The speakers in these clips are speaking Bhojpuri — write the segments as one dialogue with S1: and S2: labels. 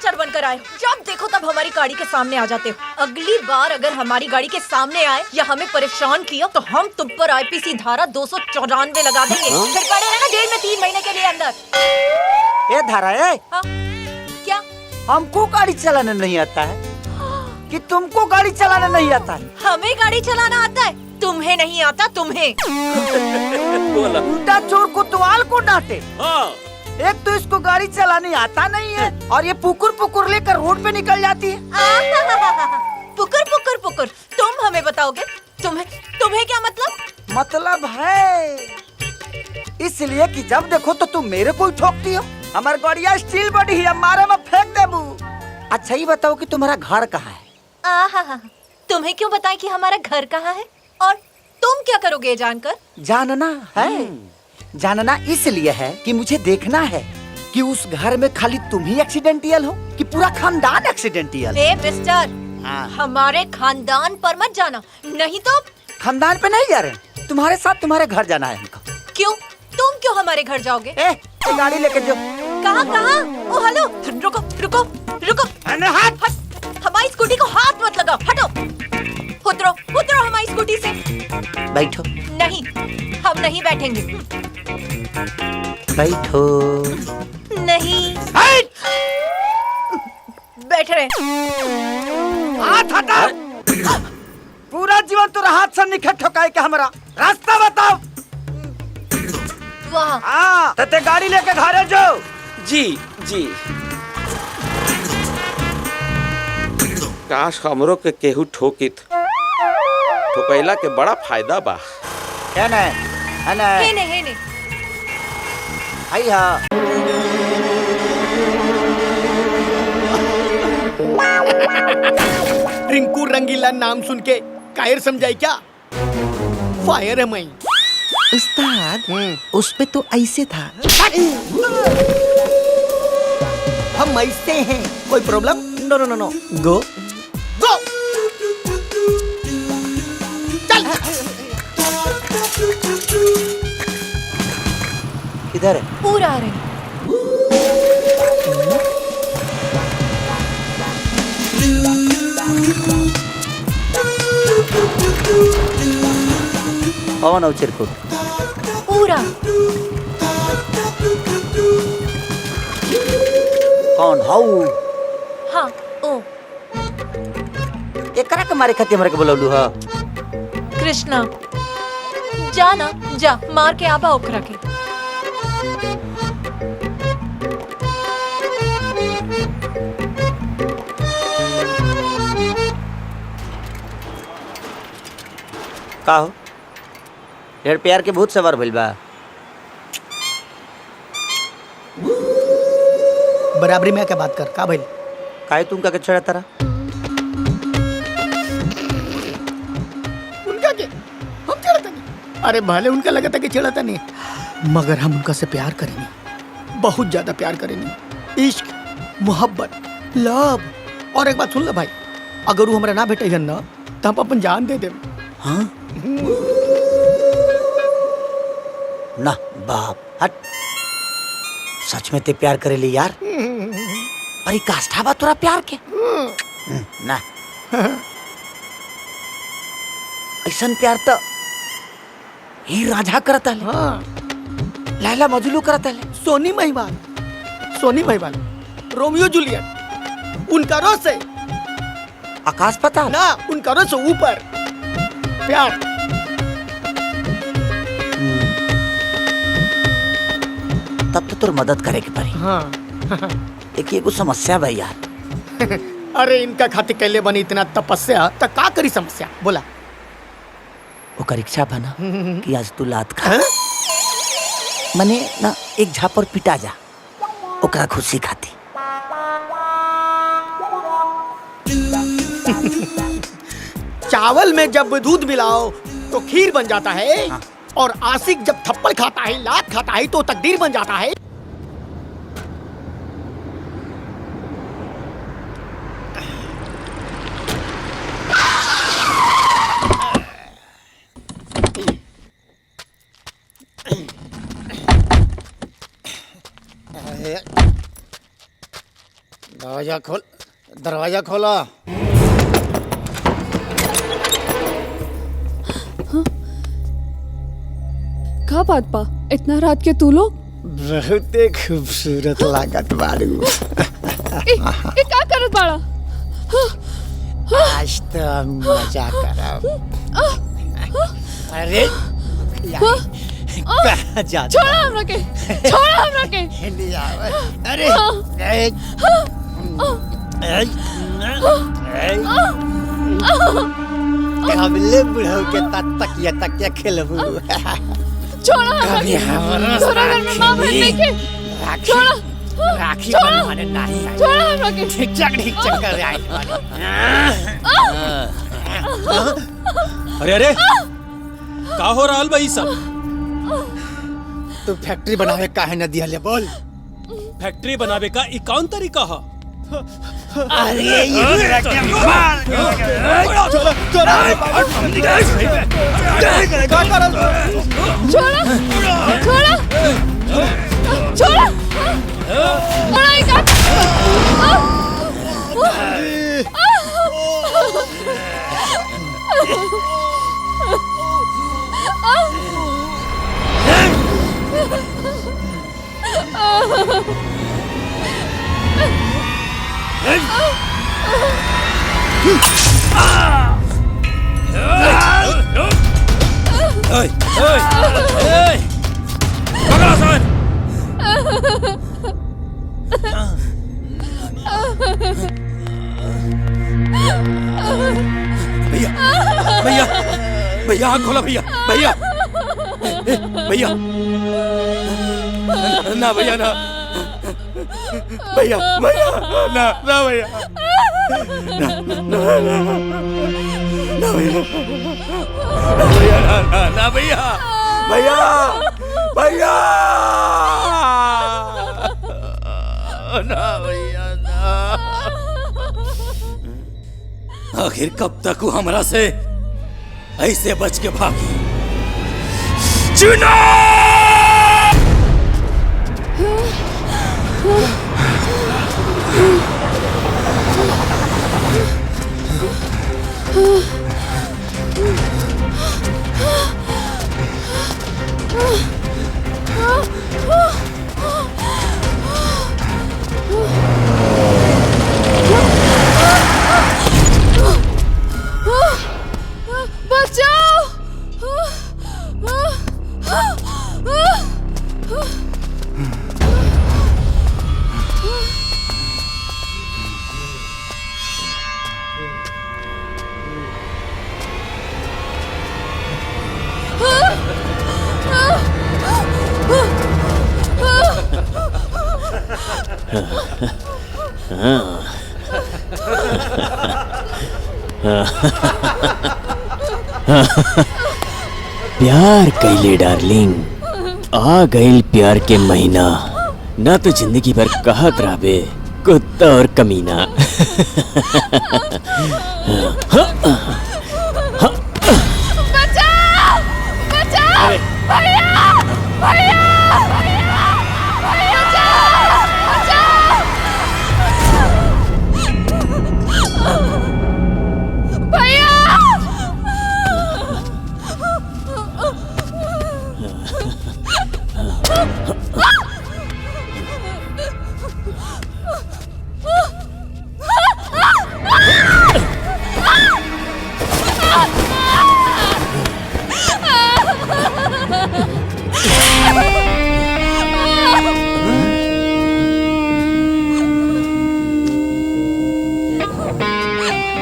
S1: गैंगस्टर बनकर आए, जब देखो तब हमारी गाड़ी के सामने आ जाते हो। अगली बार अगर हमारी गाड़ी के सामने आए या हमें परेशान किया तो हम तुम पर आईपीसी धारा 294 लगा देंगे। फिर पड़े रहना जेल में 3 महीने के लिए अंदर।
S2: ये धारा है?
S1: क्या
S2: हमको गाड़ी चलाना नहीं आता है कि तुमको गाड़ी चलाना नहीं आता है?
S1: हमें गाड़ी चलाना आता है, तुम्हें नहीं आता। तुम्हें
S2: उल्टा चोर कोतवाल को डांटे। एक तो इसको गाड़ी चलाने आता नहीं है और ये पुकुर पुकुर लेकर रोड पे निकल जाती है।
S1: पुकुर पुकुर पुकुर, तुम हमें बताओगे? तुम्हें क्या मतलब?
S2: मतलब है इसलिए कि जब देखो तो तुम मेरे को ही ठोकती हो। हमारी गाड़िया स्टील बॉडी है, हमारे में फेंक देबू। अच्छा ही बताओ कि तुम्हारा घर कहाँ है?
S1: तुम्हें क्यों बताएं कि हमारा घर कहाँ है? और तुम क्या करोगे जानकर?
S2: जानना है। जानना इसलिए है कि मुझे देखना है कि उस घर में खाली तुम ही एक्सीडेंटियल हो कि पूरा खानदान एक्सीडेंटियल।
S1: ए मिस्टर, हमारे खानदान पर मत जाना, नहीं तो।
S2: खानदान पे नहीं जा रहे, तुम्हारे साथ तुम्हारे घर जाना है हमको।
S1: क्यों? तुम क्यों हमारे घर जाओगे?
S2: गाड़ी लेके जाओ।
S1: कहाँ? ओ हेलो, रुको रुको रुको। हमारी स्कूटी को हाथ मत लगाओ, हटो। उतरो उतरो हमारी स्कूटी से।
S2: बैठो।
S1: नहीं, हम नहीं बैठेंगे।
S2: बैठो।
S1: नहीं बैठ रहे।
S2: हाथ हटा। पूरा जीवन तो हाथ से निखट ठोकाए के हमारा रास्ता बताओ।
S1: वाह,
S2: तते गाड़ी लेके घरे जाओ।
S3: जी जी। काश हमरो के केहू ठोकित। ठोकैला के बड़ा फायदा बा।
S2: है ना?
S1: है ने।
S2: आई हाँ।
S4: रिंकू रंगीला नाम सुन के कायर समझाई क्या? फायर है मैं।
S5: उस्ताद, उस पे तो ऐसे था।
S4: हम ऐसे हैं, कोई प्रॉब्लम? नो नो नो नो, गो गो। चल।
S2: किधर है?
S1: पूरा आ रहे।
S2: कौन हो चिरकुट?
S1: पूरा।
S2: कौन हो?
S1: हाँ, ओ
S2: एकरा के मारे खातिर हमरा के बोलौलू ह?
S1: कृष्णा, जा ना, जा मार के आबा ओकरा के।
S2: का हो? ढेर प्यार के भूत सवार भइल बा।
S4: बराबरी में क्या बात कर का भाई?
S2: काहे तुम का के छड़ा तारा?
S4: उनका के हम छेड़ता नहीं। अरे भले उनका लगा था कि छेड़ता नहीं, मगर हम उनका से प्यार करेंगे, बहुत ज्यादा प्यार करेंगे। इश्क, मोहब्बत, लव। और एक बात सुन ले भाई, अगर वो हमरा ना भेटे ना तो हम अपन जान दे दे।
S2: हाँ? ना बाप, हट। सच में ते प्यार करे ली यार? अरे काष्ठा बा तोरा प्यार के? ना ऐसा प्यार तो ही राजा करता है।
S4: हाँ।
S2: लैला मजनू करता है।
S4: सोनी महिवाल, रोमियो जूलियट, उनका रोज से
S2: आकाश पता
S4: ना, उनका रोज से ऊपर प्यार।
S2: तब तो तुर मदद करे के पड़ी।
S4: हाँ।
S2: एक एगो समस्या भाई यार।
S4: अरे इनका खातिर कैले बनी इतना तपस्या, तो का करी समस्या बोला?
S2: वो इच्छा बना कि आज तू लात खा। मने ना एक झापर पिटा जा, ओकरा खुशी खाती।
S4: चावल में जब दूध मिलाओ तो खीर बन जाता है। हाँ। और आशिक जब थप्पड़ खाता है, लात खाता है, तो तकदीर बन जाता है। दरवाजा खोला।
S6: का बात बा? इतना रात के तू लोग
S4: बहुत खूबसूरत लागत बारू।
S6: ए का करत बाड़ा?
S4: आज तो हम मजा करब। अरे कहाँ जाता?
S6: छोड़ा हमरा के, छोड़ा हमरा के।
S4: अरे हमले बुढ़ऊ के तकिया तकिया खेलबू।
S6: छोड़ा हमरा के। तोरा घर में माँ बहन नहीं के। छोड़ा,
S4: राखी
S6: छोड़ा।
S4: बनवाने नहीं आई।
S6: छोड़ा हमरा के।
S4: ठीक चक कर आई।
S7: अरे अरे का हो रहा भाई सब?
S4: तू फैक्ट्री बनावे काहे न दिया ले बोल?
S7: फैक्ट्री बनावे का ई कौन तरीका है?
S4: अरे ये मार।
S6: छोड़ा, छोड़ा, छोड़ा, छोड़ा ही का।
S7: पकड़ा सान। भैया भैया भैया आँख खोला भैया भैया भैया ना भैया ना भैया भैया ना ना भैया ना ना ना ना भैया भैया ना ना भैया भैया भैया ना भैया ना। आखिर कब तक वो हमरा से ऐसे बच के भागी? चुना
S6: बचाओ।
S8: प्यार कैले डार्लिंग, आ गइल प्यार के महीना। ना तो जिंदगी भर कहत रहबे कुत्ता और कमीना।
S6: बचाओ, बचाओ, भैया, भैया,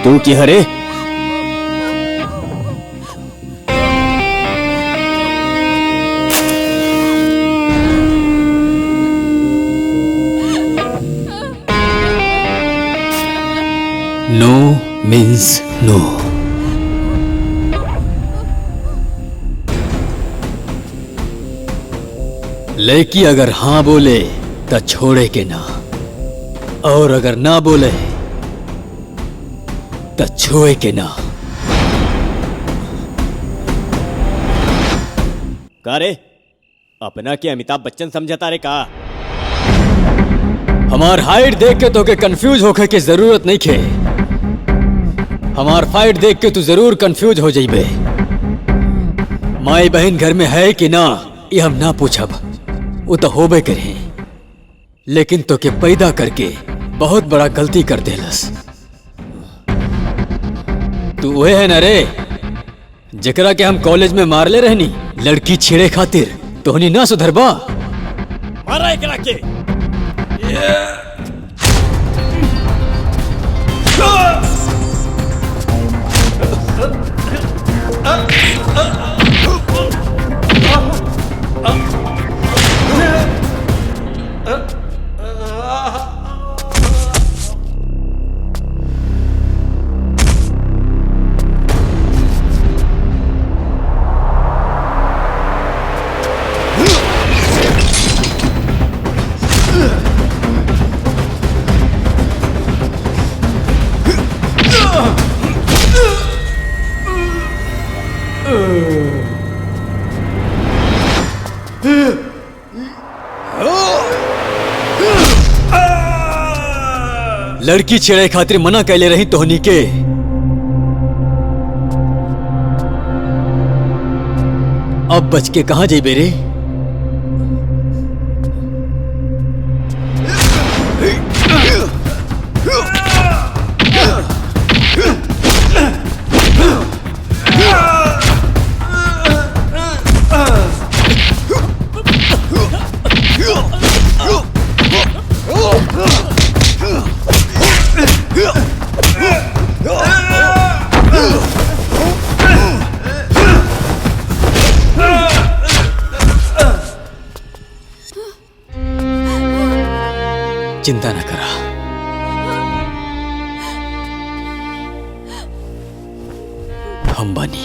S8: तू की हरे?
S7: नो मीन्स नो। लड़की अगर हाँ बोले तो छोड़े के ना, और अगर ना बोले तो छुए के ना।
S8: का रे, अपना के अमिताभ बच्चन समझता रे का? हमार हाइट देख के तो के कंफ्यूज होके के जरूरत नहीं खे। हमार फाइट देख के तू जरूर कंफ्यूज हो जाइबे। माई बहन घर में है कि ना ये हम ना पूछब, वो तो होबे करे, लेकिन तो के पैदा करके बहुत बड़ा गलती कर देलस। तू वह है ना रे जेकरा के हम कॉलेज में मारले रहनी लड़की छेड़े खातिर, तोहनी ना सुधरबा।
S7: मारा एकरा के।
S8: लड़की छेड़े खातिर मना कैले रही तोहनी के। अब बच के कहां जाइबे रे? चिंता न करा, हम बानी।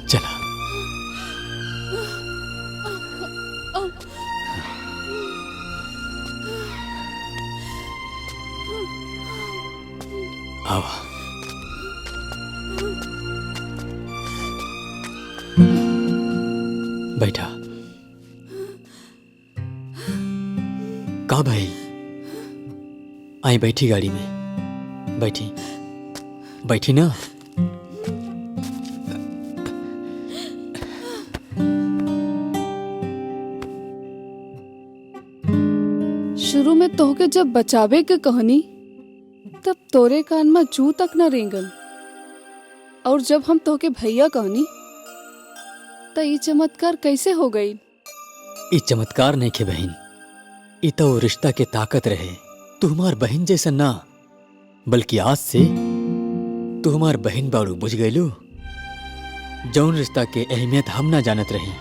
S8: चला आवा। बैठा। का भाई? आई बैठी गाड़ी में, बैठी बैठी ना।
S6: शुरू में तोहके जब बचावे के कहनी तब तोरे कान में जू तक न रेंगल, और जब हम तोहके भैया कहनी तो ये चमत्कार कैसे हो गई?
S8: ये चमत्कार नहीं खे बहन, ये तो रिश्ता के ताकत रहे। तू हमार बहन जैसा ना, बल्कि आज से तू हमार बहन बाड़ू, बुझ गईलू। जौन रिश्ता के अहमियत हम ना जानत रही,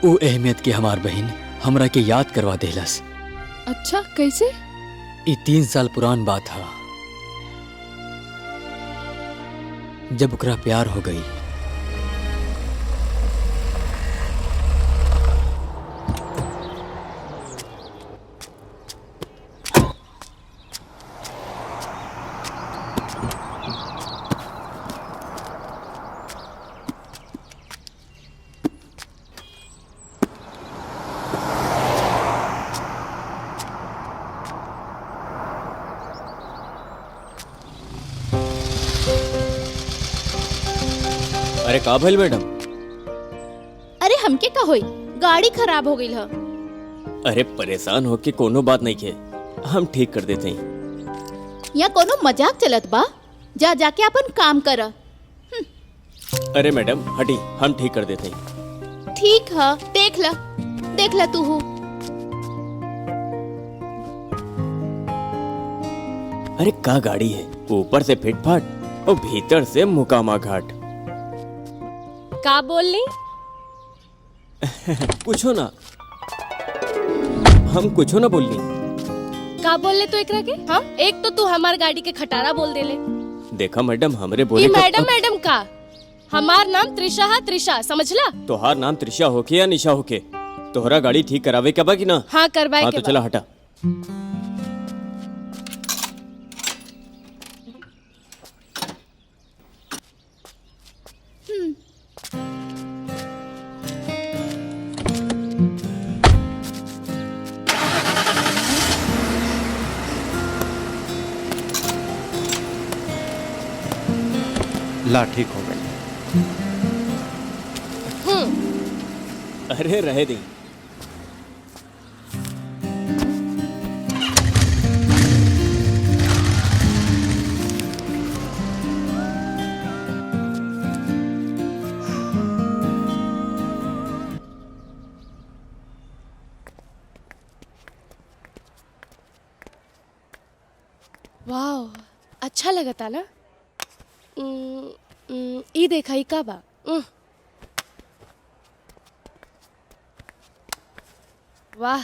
S8: वो अहमियत के हमार बहन हमरा के याद करवा देलस।
S6: अच्छा, कैसे?
S8: ये 3 साल पुरान बात है, जब ओकरा प्यार हो गई। अरे का भइल मैडम?
S9: अरे हमके का होई, गाड़ी खराब हो गई है।
S8: अरे परेशान हो के कोनो बात नहीं के, हम ठीक कर देते हैं।
S9: यहाँ कोनो मजाक चलत बा? जा जाके अपन काम कर।
S8: अरे मैडम हटी, हम ठीक कर देते हैं।
S9: ठीक है, देख ला तू हो।
S10: अरे का गाड़ी है, ऊपर से फिटफाट और भीतर से मुकामा घाट।
S9: का बोलनी?
S10: कुछो ना, हम कुछो ना बोलनी।
S9: का बोल ले तो एकरा के? हाँ, एक तो तू हमार गाड़ी के खटारा बोल देले।
S10: देखा मैडम, हमरे बोले
S9: ई
S10: तो
S9: मैडम मैडम का? हमार नाम त्रिशा है, त्रिशा, समझला?
S10: तोहार नाम त्रिशा होके या निशा होके, तोहरा गाड़ी ठीक करावे के बा कि ना?
S9: हाँ, करवाए
S10: हाँ
S9: के
S10: तो
S9: बा।
S10: चला हटा।
S11: ला ठीक हो गई।
S10: अरे रहे दी।
S9: वाह, अच्छा लगता ना? ई देखा ई का बा? वाह।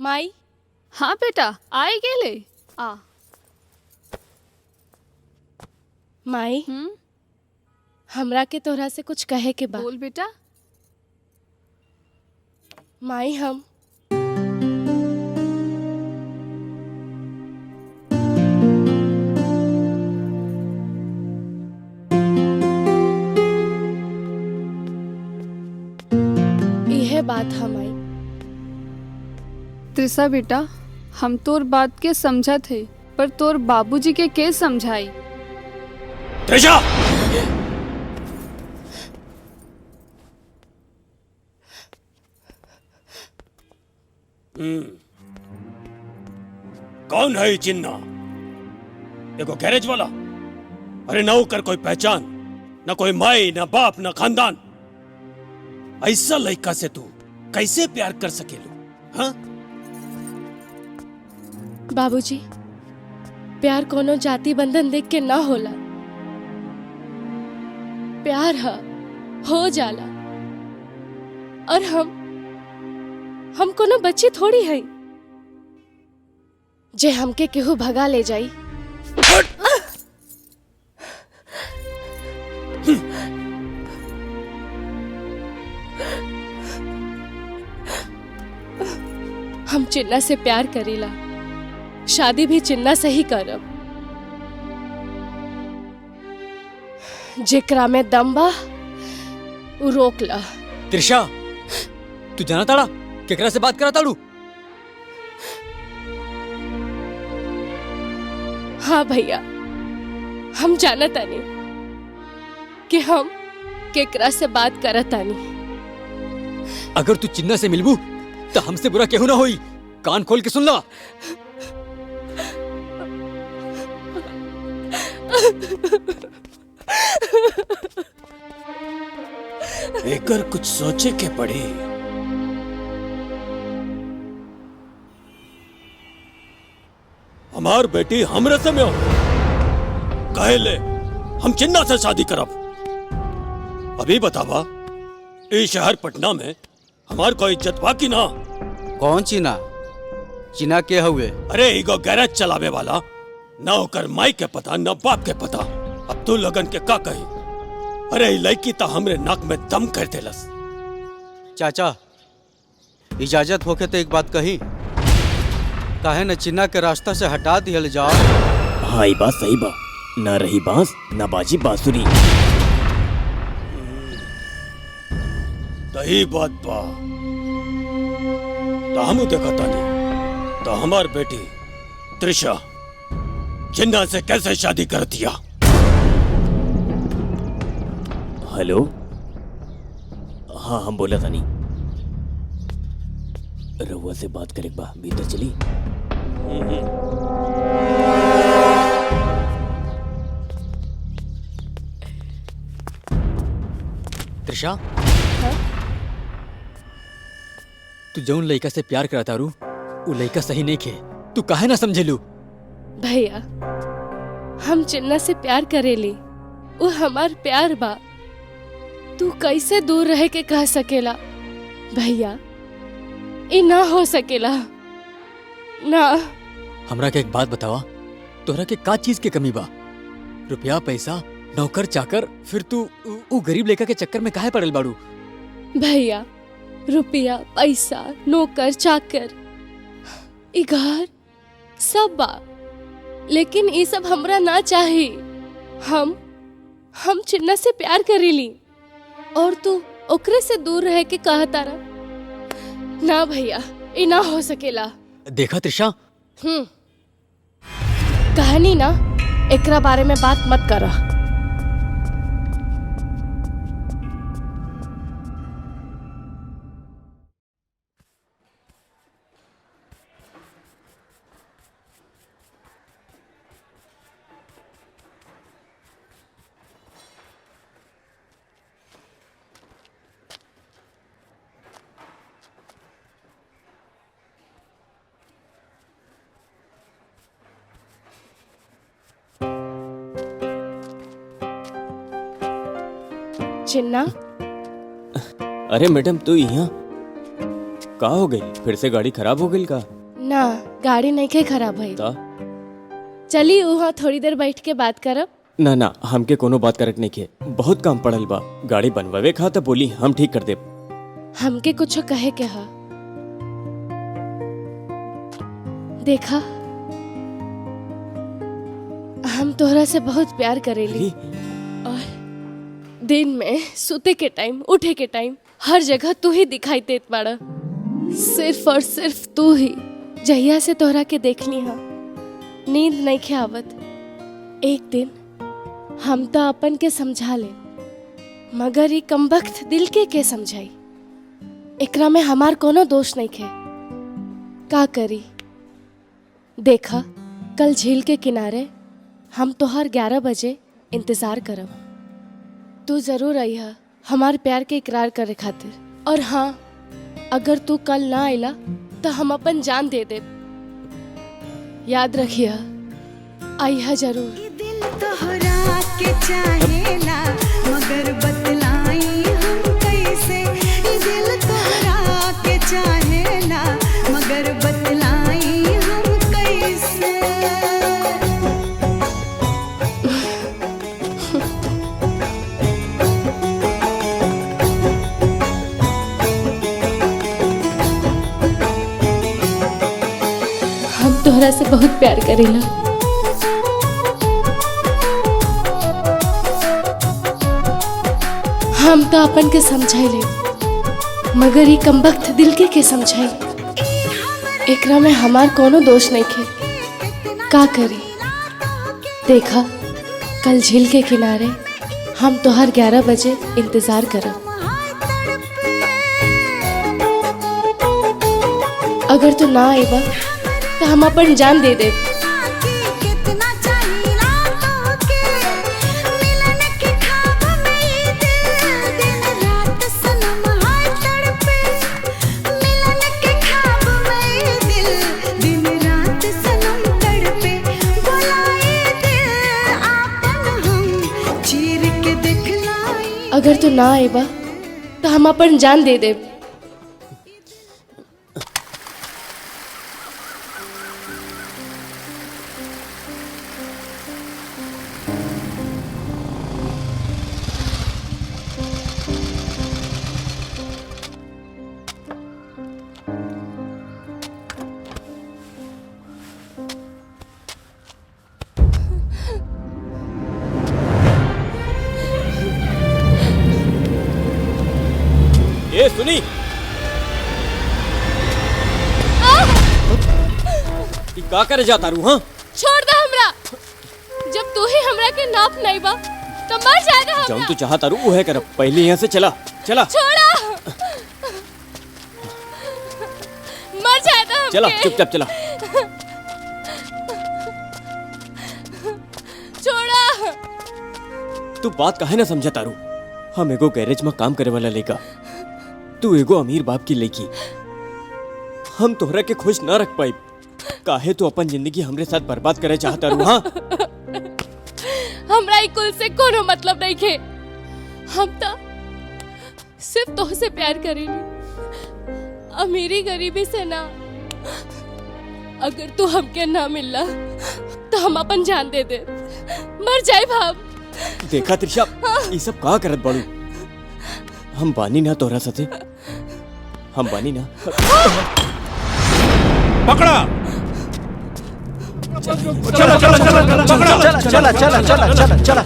S9: माई।
S6: हाँ बेटा, आए गेले आ।
S9: माई, हमरा के तोहरा से कुछ कहे के बा।
S6: बोल बेटा।
S9: माई, हम इहे बात हम आई।
S6: त्रिशा बेटा, हम तोर बात के समझा थे, पर तोर बाबूजी के समझाई?
S7: त्रिशा! कौन है ये चिन्ना? देखो गैरेज वाला। अरे ना कर कोई पहचान, ना कोई माई, ना बाप, ना खानदान। ऐसा लड़का से तू कैसे प्यार कर सकेलू? हाँ?
S9: बाबूजी, प्यार कोनो जाति बंधन देख के ना होला। प्यार हो जाला। और हम कोनो बच्ची थोड़ी है जे हमके केहू भगा ले जाई। हम चिन्ना से प्यार करीला, शादी भी चिन्ना से ही करब। जेकरा में दम बा उ रोक ला।
S8: त्रिशा, तू जाना ताड़ा केकरा से बात करा ताड़ू?
S9: हाँ भैया, हम जानत तानी कि हम केकरा से बात करत तानी।
S8: अगर तू चिन्ना से मिलबू तो हमसे बुरा केहू ना होई। कान खोल के सुन ला।
S7: एकर कुछ सोचे के पड़ी। हमार बेटी हमरे से में हो कहे ले हम चिन्ना से शादी करब। अभी बतावा इस शहर पटना में हमार कोई इज्जत बाकी ना।
S11: कौन चीना? चीना के हुए?
S7: अरे ईगो गैरेज चलावे वाला, ना होकर माई के पता ना बाप के पता। अब तू लगन के का कही? अरे लड़की तो हमरे नाक में दम कर देलस।
S11: चाचा, इजाजत होके तो एक बात कही, काहे न चिन्ना के रास्ता से हटा दियल जाओ।
S10: हाँ ये बात सही बा। ना रही बांस ना बाजी बांसुरी।
S7: सही बात बा। तो हम देखा तानी तो हमार बेटी त्रिशा चिन्ना से कैसे शादी कर दिया।
S10: हेलो, हाँ हम बोला था नहीं। रउआ से बात करे बा, भीतर चली।
S8: त्रिशा, तू जौन लड़का से प्यार करता रू वो लड़का सही नहीं खे। तू काहे ना समझेलू?
S9: भैया, हम चिन्ना से प्यार करेली, वो हमार प्यार बा। तू कैसे दूर रह के कह सकेला? भैया, ये ना हो सकेला ना।
S8: हमरा के एक बात बतावा, तोहरा के का चीज के कमी बा? रुपया पैसा नौकर चाकर, फिर तू उ गरीब लड़का के चक्कर में काहे पड़ल बाड़ू?
S9: भैया, रुपया पैसा नौकर चाकर ई घर सब बा, लेकिन ये सब हमरा ना चाही। हम चिन्ना से प्यार करेली और तू ओकरे से दूर रह के कहता रहा। ना भैया, ये ना हो सकेला।
S8: देखा त्रिशा,
S9: कहानी ना एकरा बारे में बात मत करा। चिन्ना,
S10: अरे मैडम तू यहाँ का हो गई? फिर से गाड़ी खराब हो गई का?
S9: ना गाड़ी नहीं के खराब भइल। चली वहाँ थोड़ी देर बैठ के बात करब।
S10: ना ना, हमके कोनो बात करक नहीं के, बहुत काम पड़ल बा। गाड़ी बनवावे खा तो बोली हम ठीक कर देब।
S9: हमके कुछ कहे के हा। देखा, हम तोहरा से बहुत प्यार करेली और दिन में सोते के टाइम उठे के टाइम हर जगह तू ही दिखाई देत बाड़ा। सिर्फ और सिर्फ तू ही। जहिया से तोहरा के देखनी हा नींद नहीं खे आवत। एक दिन हम तो अपन के समझा ले, मगर ये कमबख्त दिल के समझाई। एकरा में हमार कोनो दोष नहीं खे। का करी? देखा, कल झील के किनारे हम तोहर 11 बजे इंतजार करब। तू जरूर आइहा हमार प्यार के इकरार करे खातिर। और हाँ, अगर तू कल ना आइला तो हम अपन जान दे दे। याद रखिया, आइहा जरूर।
S12: दिल तोहरा के चाहेला, मगर बतलाई हम कैसे। दिल तोहरा के चाहेला, मगर बतलाई हम कैसे।
S9: हम तोहरा से बहुत प्यार करेला। हम तो अपन के समझाई ले, मगर ये कमबख्त दिल के समझाई। एकरा में हमार कोनो दोष नहीं खे। का करी? देखा, कल झील के किनारे हम तोहर 11 बजे इंतजार करब। अगर तू ना आएबा तो हम अपन जान दे देब। अगर तू ना आएबा तो हम अपन जान दे देब।
S10: ए सुनी, का करे जाता रू? हाँ,
S9: छोड़ दे हमरा। जब तू ही हमरा के नाप नहीं बा तो मर जाएगा हमरा।
S10: जौन तू चाहता रू उहे कर। पहले यहाँ से चला चला।
S9: छोड़ा, मर जाएगा हम।
S10: चला चुपचाप चला।
S9: छोड़ा।
S10: तू बात काहे ना समझा तारू? हम एगो गैरेज में काम करे वाला लड़का, तू एगो अमीर बाप की लड़की। हम तोहरा के खुश ना रख पाई। काहे तू अपन जिंदगी हमरे साथ बर्बाद करे चाहता रू? हाँ,
S9: हमरा कुल से कोनो मतलब नहीं खे। हम तो सिर्फ तो से प्यार करेली, अमीरी गरीबी से ना। अगर तू हमके ना मिलला तो हम अपन जान दे दे, मर जाए भाव।
S10: देखा त्रिशा, ये सब का करत बाड़ू? हम बानी ना तोहरा साथे, हम बानी ना।
S7: पकड़ा।
S2: चला चला चला चला चला चला चला चला चला।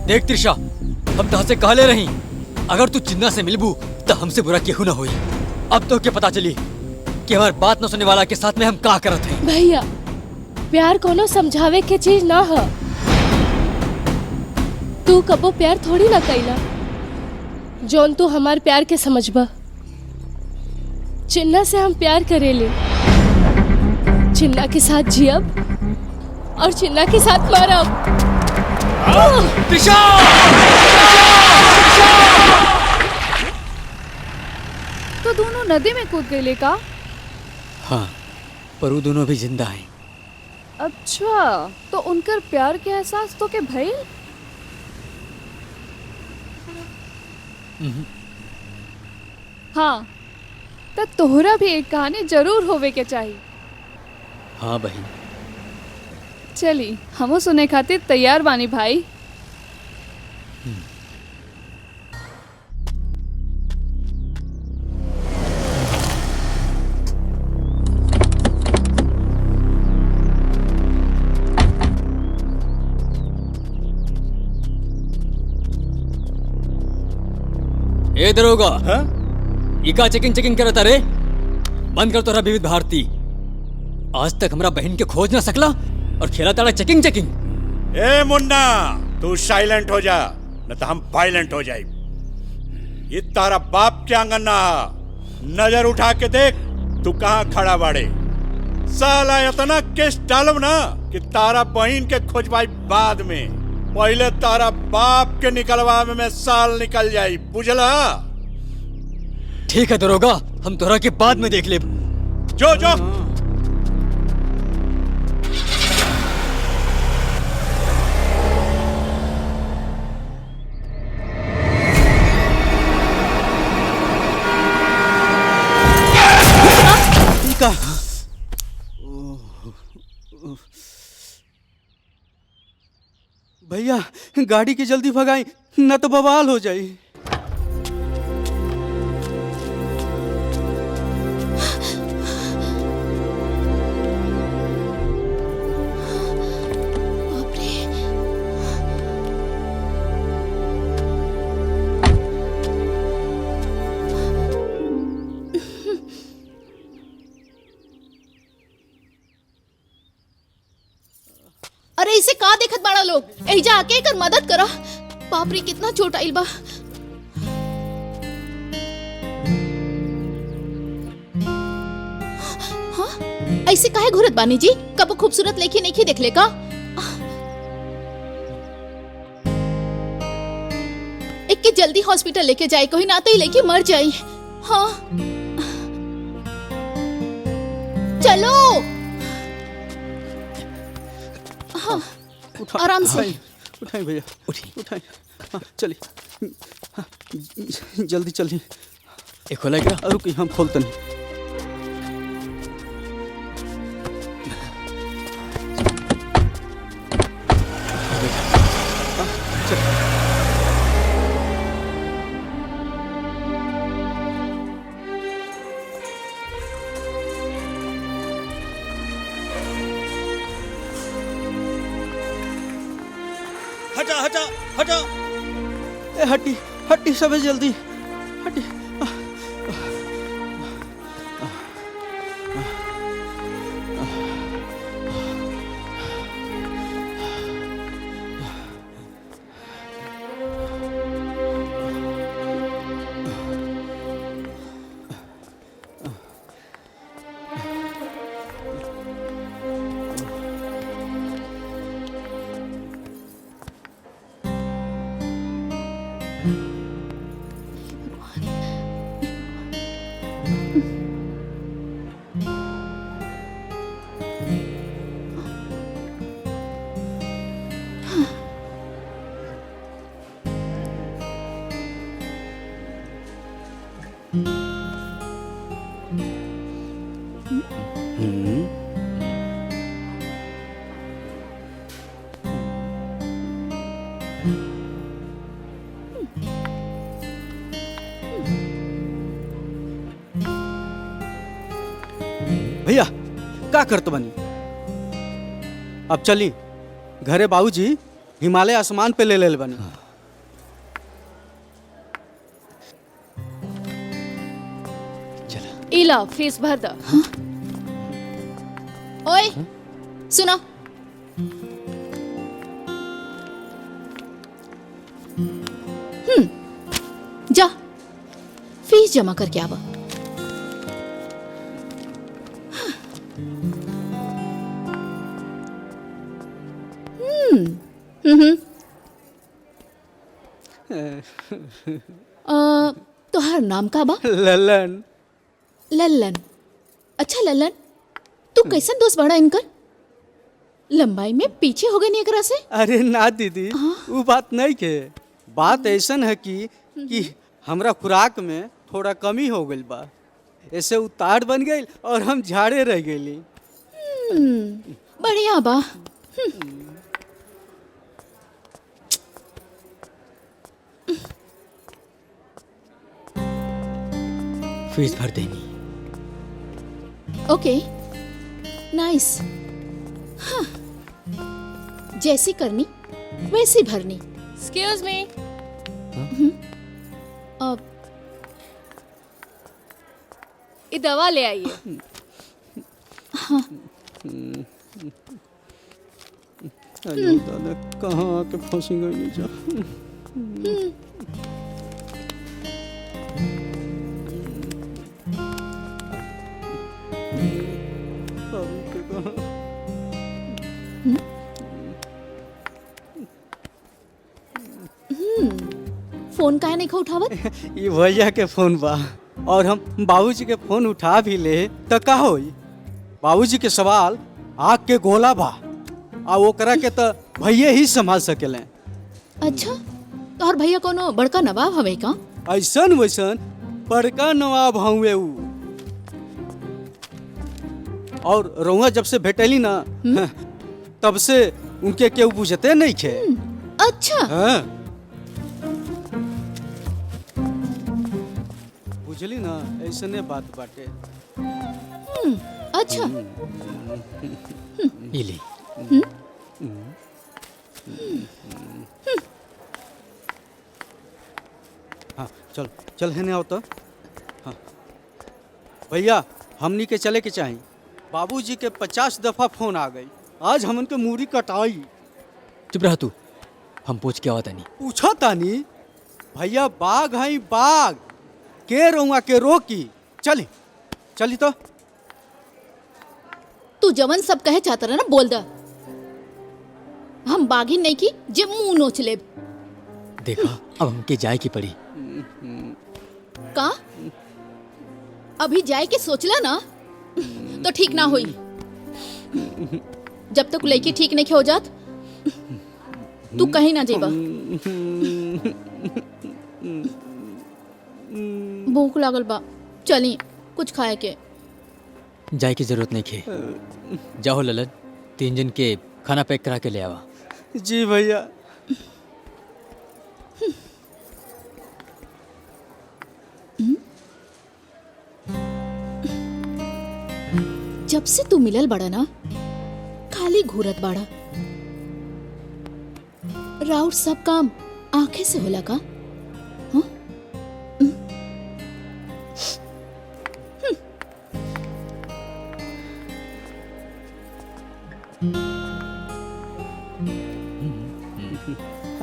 S8: देख त्रिशा, हम तहाँ से कहले रही, अगर तू चिन्ना से मिलबू तो हमसे बुरा केहू ना होई। अब तो क्या पता चली कि हमार बात न सुनने वाला के साथ में हम का करत हैं।
S9: भैया, प्यार कोनो समझावे के चीज ना है। तू कबो प्यार थोड़ी ना कैला जोन तू हमार प्यार के समझबा। चिन्ना से हम प्यार करेले, चिन्ना के साथ जियब और चिन्ना के साथ मरब।
S6: तो दोनों नदी में कूद गए का?
S8: हाँ, पर वो दोनों भी जिंदा हैं।
S6: अच्छा, तो उनकर प्यार के एहसास तो के भइल? हाँ, तो तोहरा भी एक कहानी जरूर होवे के चाहिए।
S8: हाँ बहन।
S6: चली, हमो सुने खातिर तैयार बानी भाई।
S8: ए दरोगा, इका चेकिंग करता रे? बंद कर तोरा विविध भारती। आज तक हमरा बहन के खोज ना सकला और खेला ताड़ा चेकिंग।
S13: ए मुन्ना, तू साइलेंट हो जा, न तो हम वायलेंट हो जाए। ये तारा बाप के आंगन ना, नजर उठा के देख तू कहाँ खड़ा बाड़े। साला इतना केस डालब ना कि तारा बहन के खोजबाई बाद में, पहले तारा बाप के निकलवा में साल निकल जाई, बुझला?
S8: ठीक है दरोगा, हम तोरा के बाद में देख ले।
S13: जो जो
S11: का भैया, गाड़ी की जल्दी भगाई, न तो बवाल हो जाई।
S14: अरे इसे का देखत बाड़ा लोग, एहिजा आके एकर मदद करा। बाप रे, कितना चोट आइल बा। हाँ, ऐसे काहे घुरत बानी जी? कब खूबसूरत लड़की नहीं देखले का? एक के जल्दी हॉस्पिटल लेके जाए, कोई ना तो ही लड़की मर जाई। हाँ चलो। हाँ, आराम से
S11: उठाएं भैया, उठाएं। हाँ, चलिए। हाँ, जल्दी चलिए।
S8: एक खोला क्या?
S11: रुकिए, हम खोलते नहीं।
S7: हटा हटा हटा।
S11: ए हटी हटी, सब जल्दी हटी। भैया, का करत बनी? अब चली घरे, बाबूजी हिमालय आसमान पे ले ले बनी।
S9: इला फीस भर द।
S14: ओए सुनो, जा फीस जमा करके आवा। तोहार नाम का बा?
S11: ललन।
S14: लल्लन। अच्छा लल्लन, तू कैसन दोस्त बड़ा इनकर? लंबाई में पीछे हो गए नहीं एकरा से?
S11: अरे ना दीदी, वो बात नहीं के। बात ऐसन है कि हमरा खुराक में थोड़ा कमी हो गई बा, ऐसे उतार बन गई और हम झाड़े रह गई।
S14: बढ़िया बा।
S8: फीस भर देनी।
S14: ओके, नाइस। हाँ, जैसी करनी वैसी भरनी।
S9: Excuse me.
S14: अब
S9: ये दवा ले आइए।
S14: हाँ।
S11: अरे दादा, कहाँ आके फंसी गई जा।
S14: फोन काहे नहीं उठावत?
S11: ये भैया के फोन बा और हम बाबूजी के फोन उठा भी ले तो का होई? बाबूजी के सवाल आग के गोला बा, आ ओकरा के तो भैया ही संभाल सकेले।
S14: अच्छा, तोहर भैया कोनो बड़का नवाब हवे का?
S11: ऐसन वैसन बड़का नवाब हुए उ। और रउआ जब से भेटली ना तब से उनके केहू बुझते नहीं खे।
S14: अच्छा।
S11: हाँ। बुझली ना, ऐसने बात बाटे।
S14: अच्छा।
S8: ये ले।
S11: हाँ, चल चल है ना तो। हाँ भैया, हमनी के चले के चाहिए। बाबूजी के 50 दफा फोन आ गई, आज हमन के मूरी कटाई।
S8: चुप रहा तू, हम पूछ के आवत नहीं।
S11: पूछा तानी भैया, बाघ है बाघ, के रउआ के रोकी। चली चली तो।
S14: तू जवन सब कहे चाहता रहा ना बोल दा। हम बागी नहीं की जे मुंह नोच ले।
S8: देखा, अब हमके जाए की पड़ी।
S14: का अभी जाए के सोचला ना तो ठीक ना हुई। जब तक लड़की ठीक नहीं हो जात तू कहीं ना जेबा। भूख लागल बा, चली कुछ खाए के।
S8: जाए की जरूरत नहीं खे। जाओ ललन, 3 जन के खाना पैक करा के ले आवा।
S11: जी भैया।
S14: जब से तू मिलल बड़ा ना खाली घूरत बाड़ा। राउत सब काम आंखें से होला का? हाँ?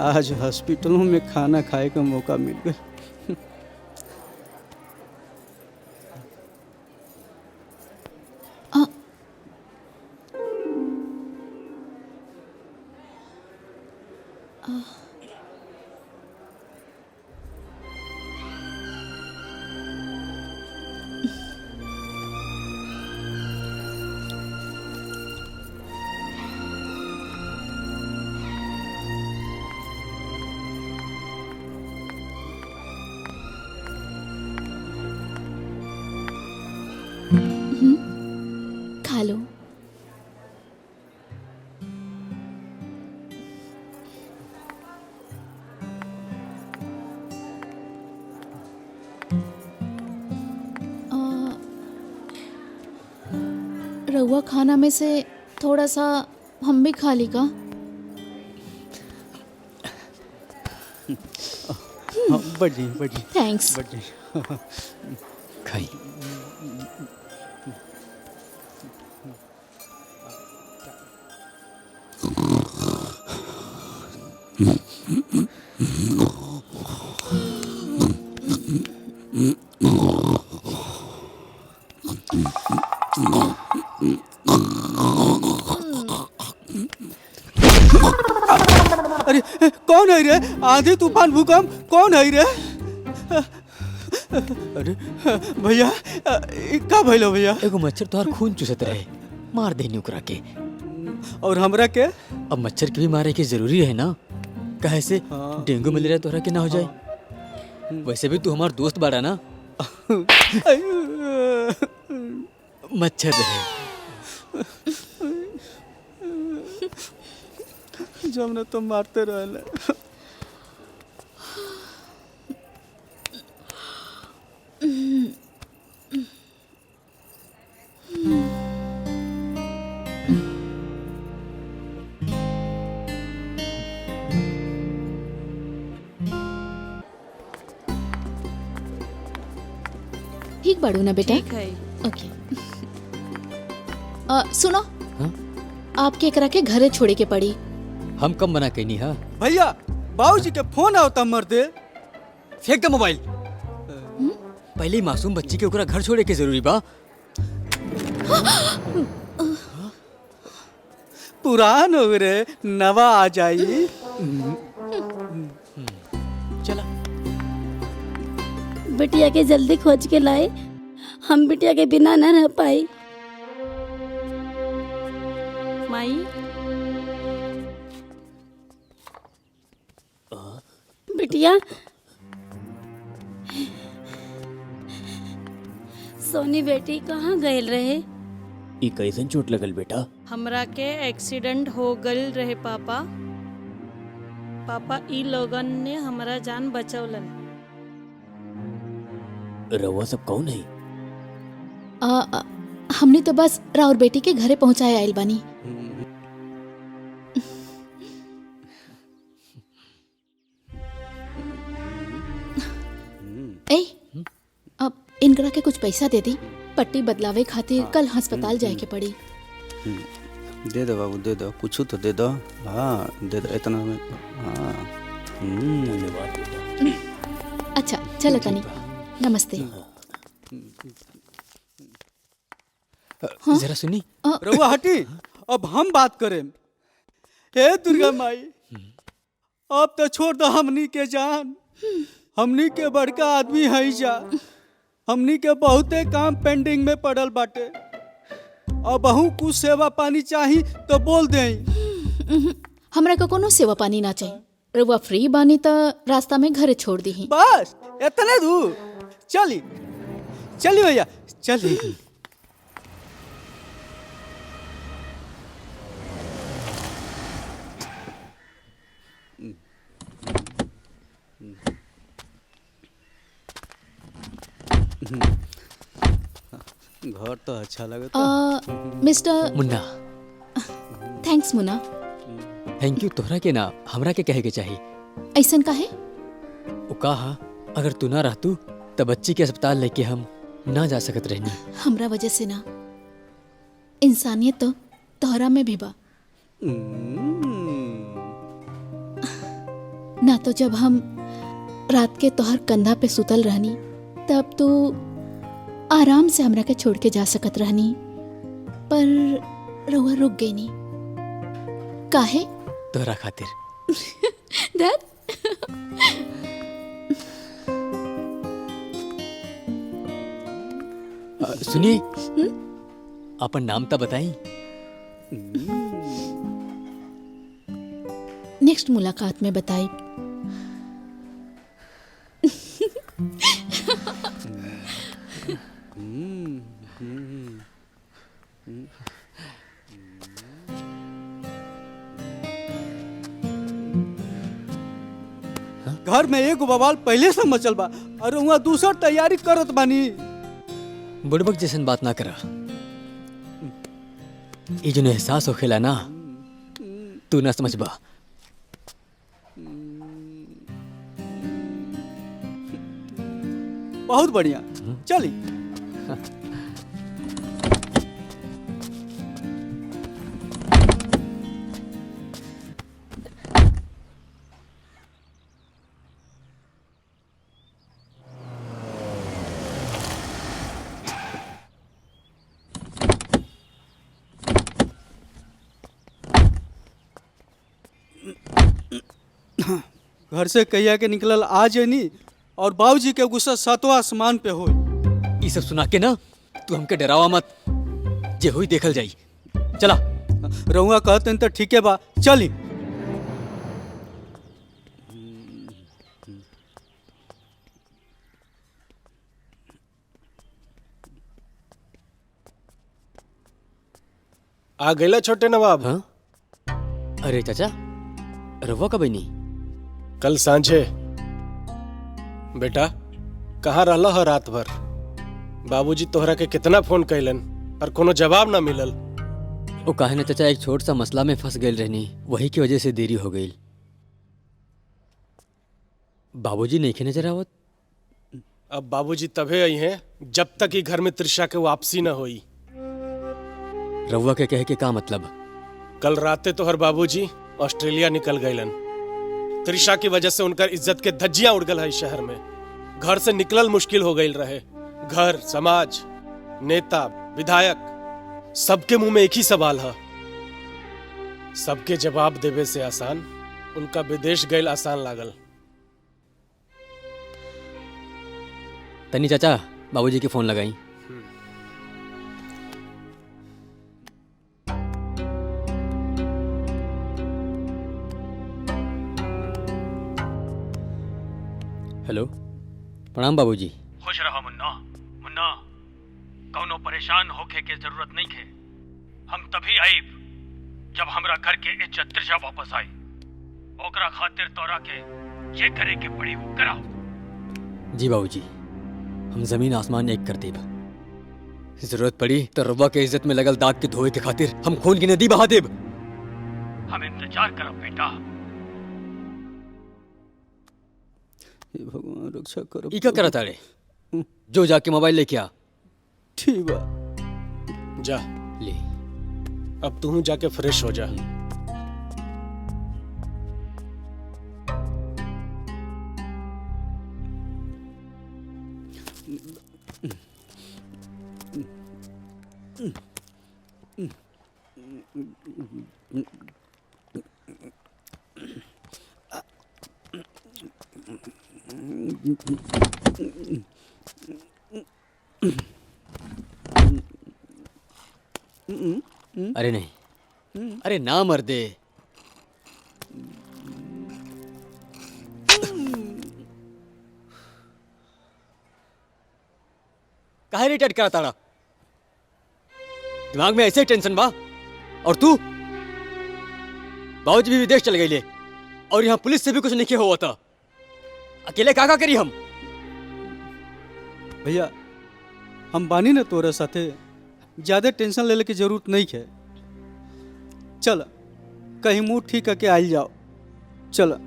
S11: आज हॉस्पिटलों में खाना खाए का मौका मिल गया।
S14: खा लो। रहुआ खाना में से थोड़ा सा हम भी खा ली का?
S11: हाँ, बड़ी बड़ी
S14: थैंक्स।
S11: बड़ी
S8: खाई।
S11: अरे कौन है रे? आंधी तूफान भूकंप कौन है रे? अरे भैया का भइलो भैया?
S8: एगो मच्छर तोहार खून चूसत रहे, मार देनी ओकरा के।
S11: और हमरा के?
S8: अब मच्छर के भी मारे के जरूरी है ना, काहे से डेंगू मलेरिया तोहरा के ना हो जाए। वैसे भी तू हमार दोस्त बाड़ा ना। मच्छर रहे।
S11: जब न तो मारते रहले।
S14: ठीक बाड़ू ना बेटा?
S15: ठीक है।
S14: ओके। सुनो,
S8: हाँ?
S14: आपके एकरा के घरे छोड़े के पड़ी।
S8: हम कम मना कैनी हा।
S11: भैया बाबूजी के फोन आवता मर्दे।
S8: फेंक दे मोबाइल। पहले ही मासूम बच्ची के ओकरा घर छोड़े के जरूरी बा।
S11: पुरान हो रे, नवा आ जाई।
S8: चला
S15: बिटिया के जल्दी खोज के लाए, हम बिटिया के बिना न रह पाई। माई बिटिया, सोनी बेटी कहाँ गयल रहे?
S10: ई कैसन चोट लगल बेटा?
S15: हमरा के एक्सीडेंट हो गल रहे पापा। पापा ई लोगन ने हमारा जान बचौलन।
S10: रउआ सब कौन है?
S14: हमने तो बस राउर बेटी के घरे पहुंचाए आइल बानी। ए, अब इनकरा के कुछ पैसा दे दी, पट्टी बदलावे खातिर कल अस्पताल जाए के पड़ी।
S2: दे दो बाबू, दे दो, कुछ तो दे दो। हाँ दे दो, इतना में। हाँ
S10: धन्यवाद बेटा।
S14: अच्छा चलो तनी, नमस्ते।
S8: जरा सुनी।
S11: रउआ हटी, अब हम बात करें। हे दुर्गा माई, अब तो छोड़ दो हमनी के जान। हमनी के बड़का आदमी है जा, हमनी के बहुते काम पेंडिंग में पड़ल बाटे। अब बहु कुछ सेवा पानी चाही तो बोल दे।
S14: हमरा को कोनो सेवा पानी ना चाहिए। रउआ फ्री बानी तो रास्ता में घरे छोड़ दी।
S11: बस इतने दूर? चली चली भैया चली। घर तो अच्छा लगता।
S14: Mister
S8: Munna.
S14: Thanks Munna.
S8: Thank you तोहरा के ना, हमरा के कहे के चाहिए।
S14: ऐसन का है?
S8: वो कहा अगर तू ना रहतू तब बच्ची के अस्पताल लेके हम ना जा सकत रहनी।
S14: हमरा वजह से ना, इंसानियत तो तोहरा में भी बा ना। तो जब हम रात के तोहर कंधा पे सुतल रहनी तब तो आराम से हमरा के छोड़ के जा सकत रहनी, पर रउआ रुक गई नी। काहे?
S8: तोहरा खातिर।
S14: दैट
S8: सुनिए, अपन नाम तो बताई।
S14: नेक्स्ट मुलाकात में बताई।
S11: घर में एक बवाल पहले से मचल बा और वहाँ दूसर तैयारी करत बानी।
S8: बुड़बक जैसन बात ना करा। ये जो एहसास होखेला ना, तू ना समझबा।
S11: बहुत बढ़िया, चली। घर से कहिया के निकलल आ जनी और बाबूजी के गुस्सा सातवां आसमान पे हो।
S8: ये सब सुना के ना तू हमके डरावा मत, जे हुई देखल जाई। चला।
S11: रहुआ कहते तो ठीक है बा, चली।
S16: आ गईला छोटे नवाब।
S8: हाँ? अरे चाचा, रवा कब नहीं?
S16: कल सांझे। बेटा कहाँ रहला ह रात भर? बाबूजी तोहरा के कितना फोन कैलन पर कोनो जवाब ना मिलल।
S8: वो काहे ना चाचा, एक छोट सा मसला में फंस गई रहनी, वही की वजह से देरी हो गई। बाबूजी नहीं खे नजर आवत।
S16: अब बाबूजी तभे आई हैं जब तक ही घर में त्रिशा के वापसी न हुई।
S8: रउआ के कहे के का मतलब?
S16: कल राते तोहर बाबूजी ऑस्ट्रेलिया निकल गईलन। त्रिशा की वजह से उनकर इज्जत के धज्जियां उड़ गल है शहर में। घर से निकलल मुश्किल हो गई रहे। घर, समाज, नेता, विधायक सबके मुंह में एक ही सवाल है। सबके जवाब देवे से आसान उनका विदेश गईल आसान लागल।
S8: तनी चाचा बाबूजी के फोन लगाई। हेलो, प्रणाम बाबूजी।
S7: खुश रहो मुन्ना। मुन्ना, कौनो परेशान होके के जरूरत नहीं है। हम तभी आईब जब हमरा घर के इज्जत त्रिशा वापस आई। ओकरा खातिर तोरा के ये करे के पड़ी वो कराओ।
S8: जी बाबूजी, हम जमीन आसमान एक कर देब। जरूरत पड़ी तो रवा के इज्जत में लगल दाग के धोए के खातिर हम खून की नदी बहा देब।
S7: हम इंतजार करब बेटा।
S11: भगवान रक्षा करो।
S8: ई का करत आड़े? जो जाके मोबाइल लेके आ।
S11: ठीक बा।
S16: जा
S8: ले।
S16: अब तू जाके फ्रेश हो जा।
S8: अरे नहीं, अरे ना मर्दे। काहे रिटायर्ड करा ताड़ा? दिमाग में ऐसे ही टेंशन बा। और तू? बाबूजी भी विदेश चल गई ले और यहाँ पुलिस से भी कुछ नहीं हुआ था। अकेले का करी हम?
S11: भैया हम बानी ना तोरे साथे, ज्यादा टेंशन लेने की जरूरत नहीं है। चल कहीं मुंह ठीक करके आइल जाओ। चल।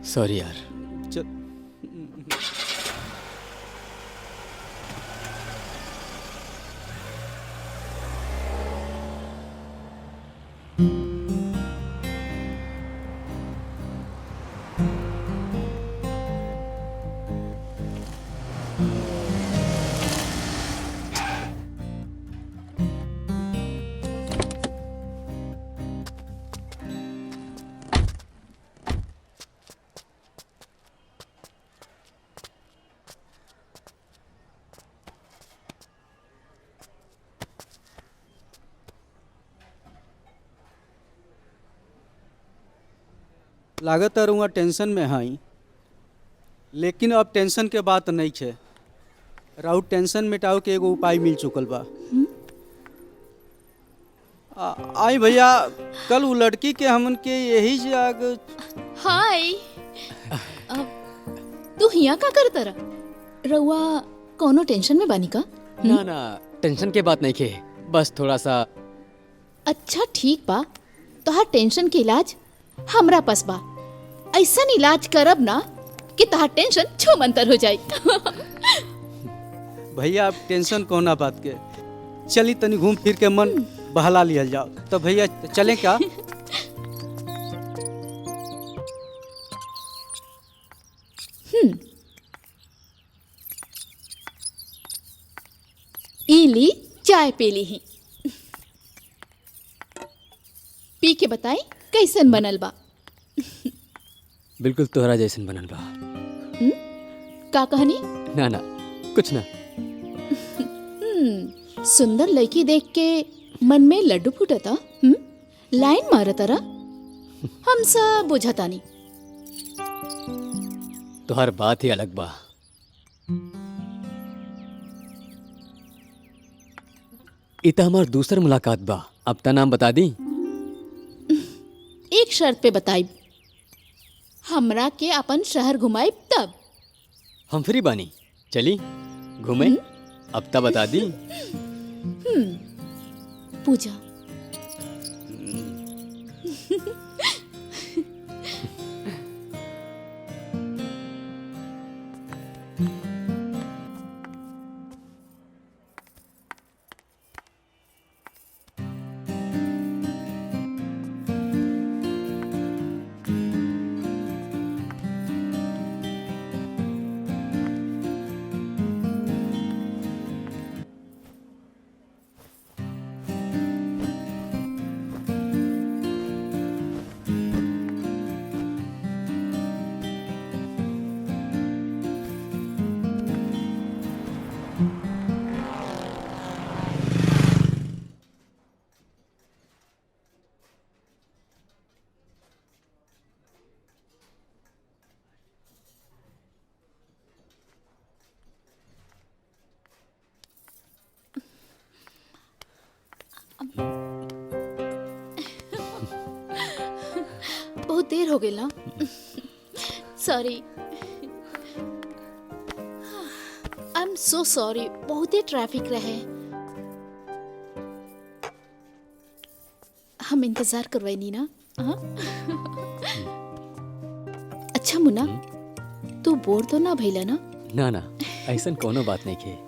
S8: सॉरी यार।
S11: चल। लागत है टेंशन में हाई, लेकिन अब टेंशन के बात नहीं है। राउ टेंशन मिटाओ के एगो उपाय मिल चुकल बा। आई भैया, कल वो लड़की के हमन के यही जाग।
S14: हाय, तू हिया का करत रहा? रउआ कोनो टेंशन में बानी का?
S8: ना ना, टेंशन के बात नहीं के, बस थोड़ा सा।
S14: अच्छा ठीक बा, तोहार टेंशन के इलाज हमरा पास बा। ऐसा इलाज करब ना कि तोहार टेंशन छूमंतर हो जाई।
S11: भैया आप टेंशन कोना बात के, चली तनी घूम फिर के मन बहला लिया जाओ। तो भैया चलें क्या?
S14: इली चाय पी ली ही, पी के बताई कैसन बनल बा।
S8: बिल्कुल तोहरा जैसन बनल बा।
S14: का कहानी?
S8: ना ना कुछ ना।
S14: सुंदर लड़की देख के मन में लड्डू फूटता। लाइन मारतारा हम सब बुझतानी।
S8: तोहर बात ही अलग बा। इता हमार दूसर मुलाकात बा। अब ता नाम बता दी।
S14: एक शर्त पे बताइब, हमरा के अपन शहर घुमाइब तब।
S8: हम फ्री बानी, चली घूमे। अब ता बता दी।
S14: पूजा बहुत देर हो गई ना। Sorry, I am so sorry. बहुत ही ट्रैफिक रहे। हम इंतजार करवाई नी ना। हाँ? अच्छा मुन्ना, तू बोर तो ना भइला ना?
S8: ना ना ऐसन कोनो बात नहीं के।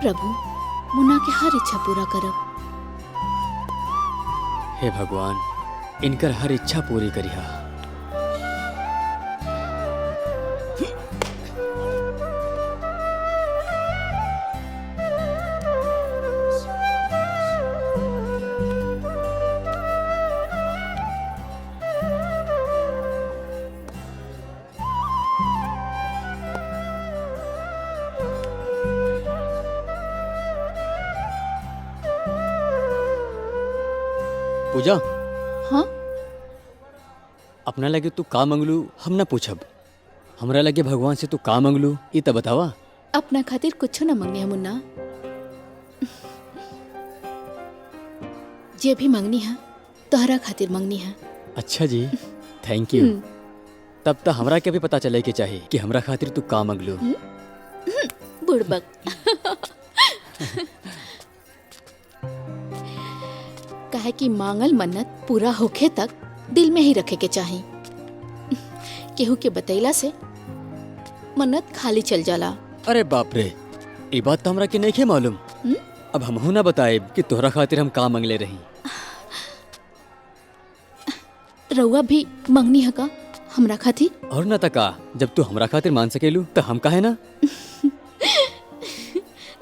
S14: प्रभु, मुन्ना के हर इच्छा पूरा करब।
S8: हे भगवान, इनकर हर इच्छा पूरी करिहा। पूजा,
S14: हाँ?
S8: अपना लगे तू का मंगलू हम ना पूछब। हमरा लगे भगवान से तू का मंगलू ई तो बतावा।
S14: अपना खातिर कुछ न मंगनी है मुन्ना। जे भी मंगनी है तोहरा खातिर मंगनी है।
S8: अच्छा जी, थैंक यू। तब तो हमरा के भी पता चले के चाहिए कि हमरा खातिर तू का मंगलू।
S14: बुड़बक। कहे कि मांगल मन्नत पूरा होखे तक दिल में ही रखे के चाहिए। केहू के बतैला से मन्नत खाली चल जाला।
S8: अरे बाप रे, ये बात तो हमरा के नहीं मालूम। अब हमहू ना बताए कि तोहरा खातिर हम का मंगले रही।
S14: रउआ भी मंगनी है का हमरा खातिर?
S8: और ना तका, जब तू हमरा खातिर मान सकेलू तो हम काहे ना।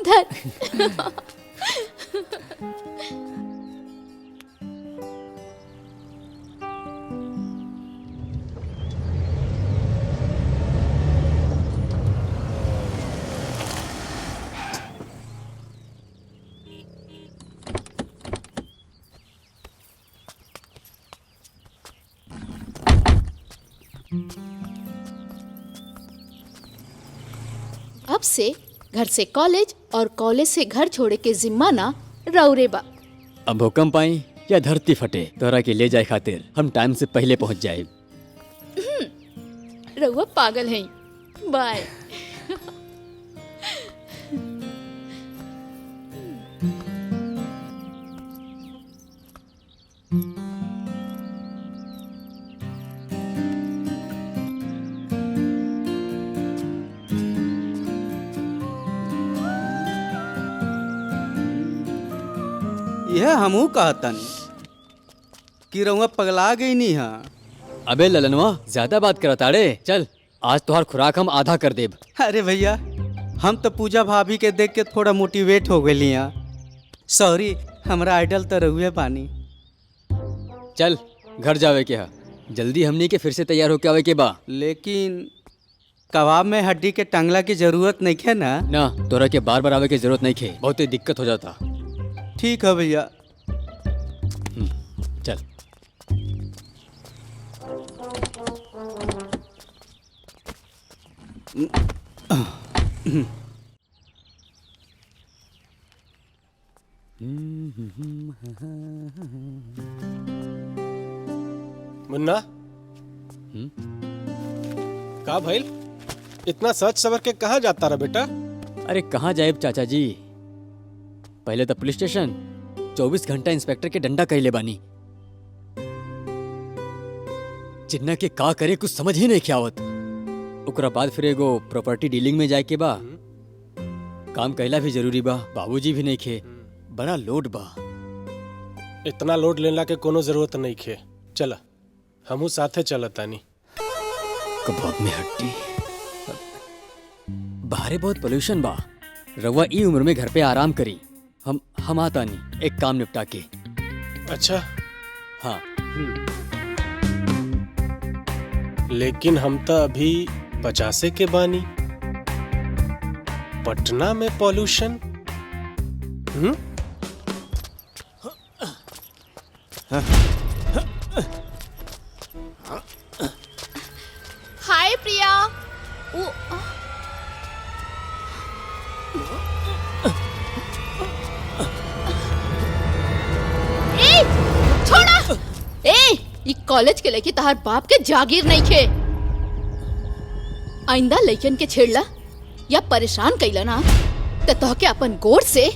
S14: धर। अब से घर से कॉलेज और कॉलेज से घर छोड़े के जिम्मा ना रौरे बा।
S8: अब भूकंप आई या धरती फटे तोहरा के ले जाए खातिर हम टाइम से पहले पहुंच जाए।
S14: रउआ पागल है। बाय।
S11: यह हमू कहतन कि रउआ पगला गई नहीं है।
S8: अबे ललनवा ज्यादा बात करता रे। चल आज तोहार खुराक हम आधा कर देब।
S11: अरे भैया हम तो पूजा भाभी के देख के थोड़ा मोटिवेट हो गई हैं। सॉरी हमरा आइडल तो रहुए पानी।
S8: चल घर जावे के हा जल्दी हमनी के फिर से तैयार होके आवे के बा।
S11: लेकिन कबाब में हड्डी के टंगला की जरूरत नहीं है ना?
S8: ना तोरा के बार बार आवे की जरूरत नहीं खे बहुत दिक्कत हो जाता।
S11: ठीक है भैया।
S8: चल
S16: मुन्ना का भइल? इतना सच सवर के कहाँ जाता रहा बेटा?
S8: अरे कहाँ जाए चाचा जी, पहले तो पुलिस स्टेशन 24 घंटा इंस्पेक्टर के डंडा कहले बानी। चिन्ना के का करे कुछ समझ ही नहीं आवत। ओकरा बाद फिर एगो प्रॉपर्टी डीलिंग में जाए के बा। काम कहला भी जरूरी बा। बाबूजी भी नहीं खे, बड़ा लोड बा।
S16: इतना लोड लेला के कोनो जरूरत नहीं खे। चला हमू साथे चलत तानी।
S8: कबाब में हड्डी। बाहरे बहुत पोल्यूशन बा। रवा ई उम्र में घर पे आराम करी। हम आता नहीं एक काम निपटा के।
S16: अच्छा
S8: हाँ
S16: लेकिन हम तो अभी 50 के बानी। पटना में पॉल्यूशन।
S14: हाय प्रिया। ए छोड़ा। ई कॉलेज के लेके तहार बाप के जागीर नहीं खे। आइंदा लइकन के छेड़ला या परेशान कैला ना तो तोहके अपन गोर से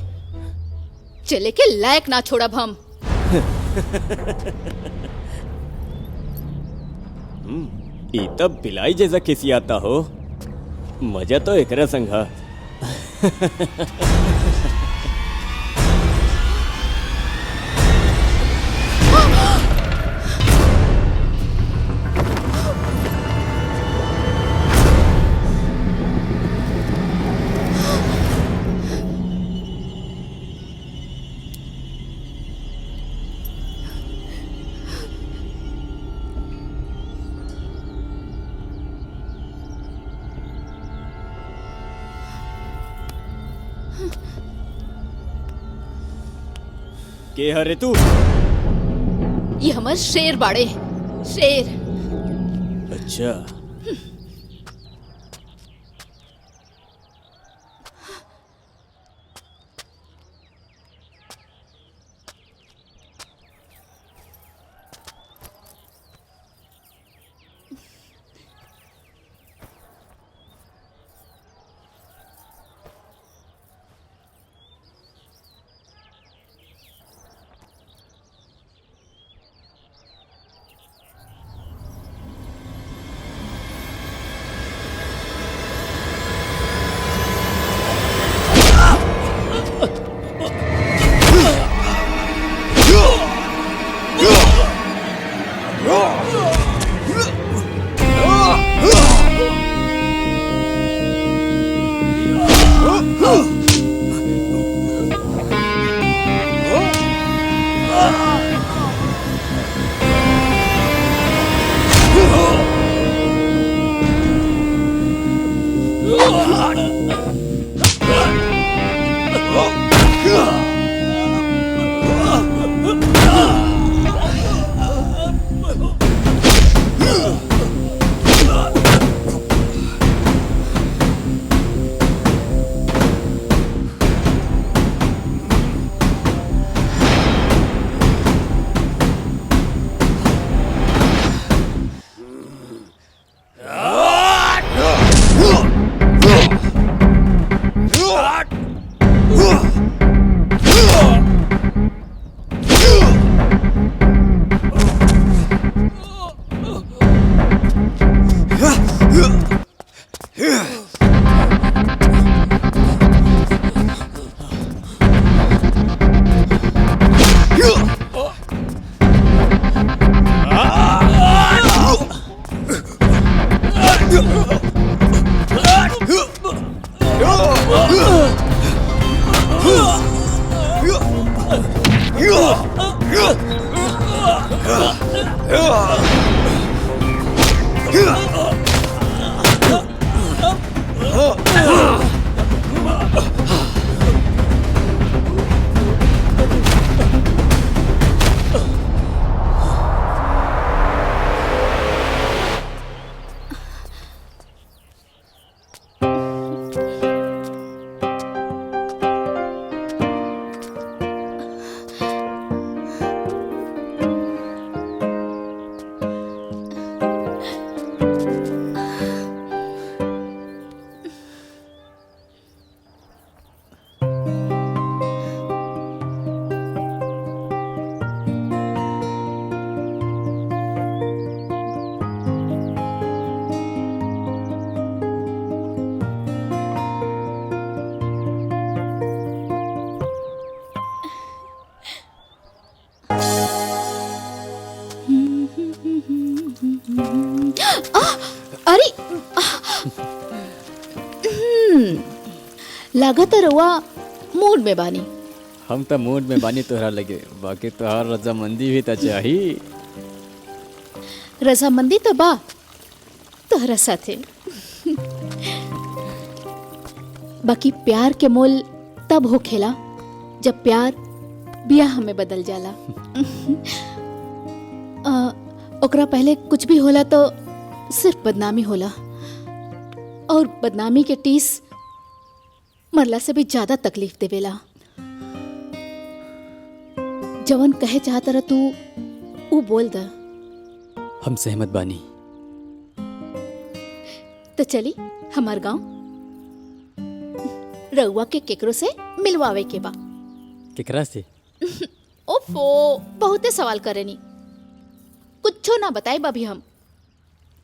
S14: चले के लायक ना छोड़ब हम।
S10: ई तब बिलाई जैसा खिसियाता हो। मजा तो एकरा संघा। के हरे तू?
S14: ये हमर शेर बाड़े। शेर।
S10: अच्छा
S14: अरे लागत रउआ मूड में बानी।
S8: हम तो मूड में बानी तोहरा लगे, बाकी तोहार रजामंदी भी तो चाही।
S14: रजामंदी तो बा तोहरा साथे, बाकी प्यार के मोल तब होखेला जब प्यार बियाह में बदल जाला। ओकरा पहले कुछ भी होला तो सिर्फ बदनामी होला, और बदनामी के टीस मरला से भी ज्यादा तकलीफ देवेला। जवन कहे चाहता रह तू ऊ बोल द।
S8: हम सहमत बानी।
S14: तो चली हमार गांव, रउआ के केकरो से मिलवावे के बा।
S8: केकरा से?
S14: ओफो, बहुते सवाल करेनी, कुछो ना बताई बाभी हम।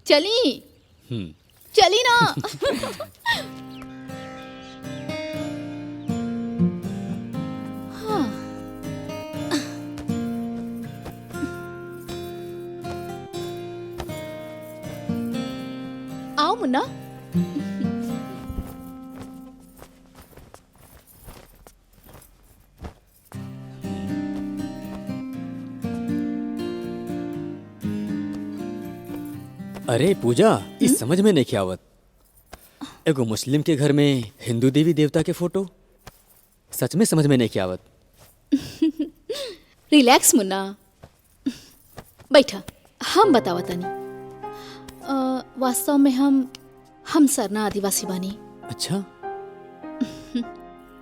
S14: चली चली ना। हाँ। आओ मुन्ना।
S8: अरे पूजा, इस समझ में नहीं आवत। एगो मुस्लिम के घर में हिंदू देवी देवता के फोटो, सच में समझ में नहीं आवत।
S14: रिलैक्स मुन्ना, बैठा, हम बतावा तनी। वास्तव में हम सरना आदिवासी बानी।
S8: अच्छा।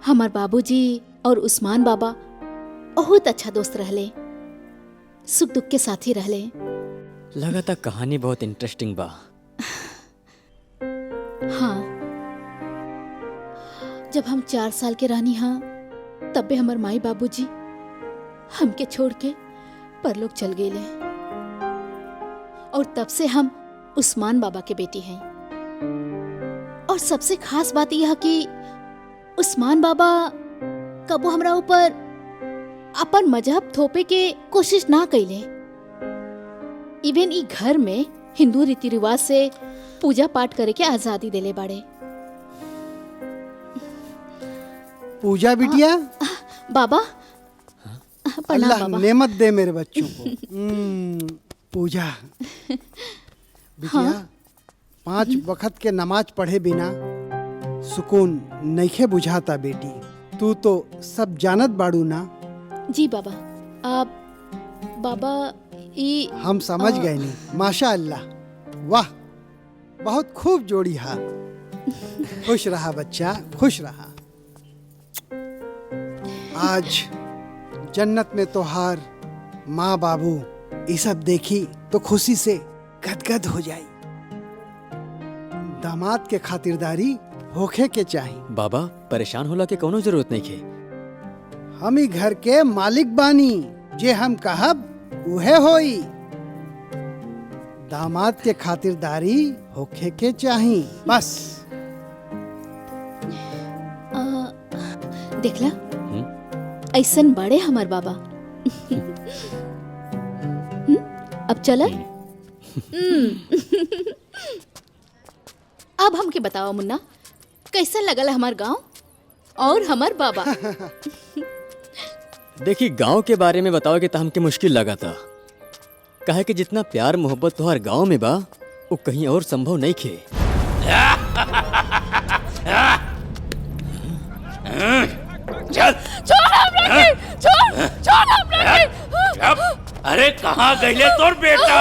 S14: हमार बाबूजी और उस्मान बाबा बहुत अच्छा दोस्त रहले, सुख दुख के साथी रहले।
S8: लगातार कहानी बहुत इंटरेस्टिंग बा।
S14: हाँ, जब हम 4 साल के रहनी हाँ, तब भी हमार माई बाबूजी हमके छोड़ के परलोक चल गए, और तब से हम उस्मान बाबा के बेटी हैं। और सबसे खास बात यह कि उस्मान बाबा कबो हमरा ऊपर अपन मजहब थोपे के कोशिश ना कैले। इवन ई घर में हिंदू रीति रिवाज से पूजा पाठ करे के आजादी देले बाड़े।
S11: पूजा बिटिया,
S14: बाबा प्रणाम
S11: अल्लाह
S14: बाबा।
S11: नेमत दे मेरे बच्चों को। पूजा बिटिया, 5 वक्त के नमाज पढ़े बिना सुकून नइखे बुझाता बेटी। तू तो सब जानत बाड़ू ना।
S14: जी बाबा। आप बाबा ई
S11: हम समझ गए नहीं। माशा अल्लाह, वाह, बहुत खूब जोड़ी हा। खुश रहा बच्चा, खुश रहा। आज जन्नत में तोहार माँ बाबू ये सब देखी तो खुशी से गदगद हो जाई। दामाद के खातिरदारी होखे के चाहिए।
S8: बाबा, परेशान होला के कोनो जरूरत नहीं खे।
S11: हम ही घर के मालिक बानी, जे हम कहब उहे होई। दामाद के खातिरदारी होखे के चाहिए बस।
S14: देखला, ऐसन बड़े हमार बाबा। अब चल। अब हमके बताओ मुन्ना, कैसा लगल हमार गांव और हमार बाबा?
S8: देखी गांव के बारे में बताओ कि हमके मुश्किल लगा था। कहे कि जितना प्यार मोहब्बत तुम्हार गांव में बा वो कहीं और संभव नहीं खे।
S13: चल
S9: छोड़ हमरा के, छोड़ हमरा के।
S13: अरे कहाँ गईले तोर बेटा?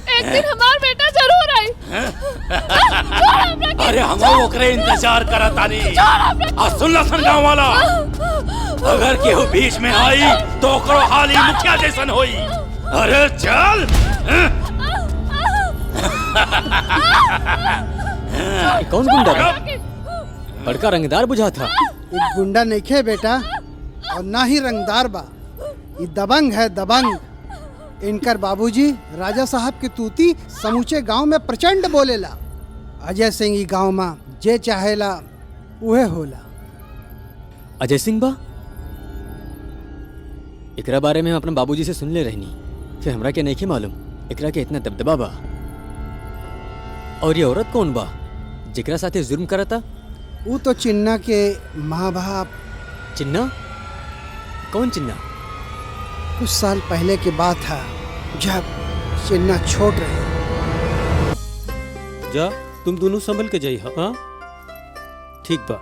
S9: एक दिन हमार बेटा जरूर आई।
S13: अरे हम ओकरे इंतजार करत तानी। सुन ला सन गाँव वाला, अगर केहू बीच में आई तो ओकरो हाल ही मुखिया जैसन होई। अरे चल।
S8: कौन गुंडा था? बड़का रंगदार बुझा था।
S4: एक गुंडा नहीं खे बेटा, और ना ही रंगदार बा। ये दबंग है, दबंग। इनकर बाबूजी राजा साहब की तूती समूचे गांव में प्रचंड बोलेला। अजय सिंह ई गांव में जे चाहेला उहे होला।
S8: अजय सिंह बा? एकरा बारे में हम अपने बाबूजी से सुन ले रहनी, फिर हमरा के नहीं के मालूम एकरा के इतना दबदबा बा। और ये औरत कौन बा जिकरा साथे जुर्म करता?
S4: वो तो चिन्ना के माँ बाप।
S8: चिन्ना? कौन चिन्ना?
S4: कुछ साल पहले की बात है, जब चिन्ना छोट रहे।
S7: जा तुम दोनों संभल के जाइए। हाँ ठीक बा।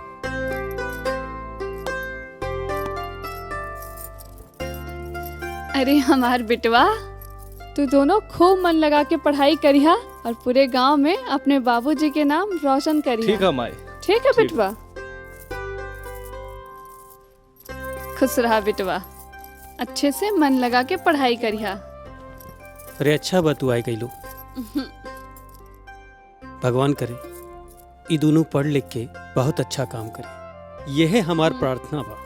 S6: अरे हमार बिटवा, तू दोनों खूब मन लगा के पढ़ाई करिहा और पूरे गांव में अपने बाबूजी के नाम रोशन करिहा।
S10: ठीक है माई।
S6: ठीक है बिटवा। खुश रहा बिटवा, अच्छे से मन लगा के पढ़ाई करिहा।
S7: अरे अच्छा बा तू आई गईलो। भगवान करे ये दोनों पढ़ लिख के बहुत अच्छा काम करे, यह हमार प्रार्थना बा।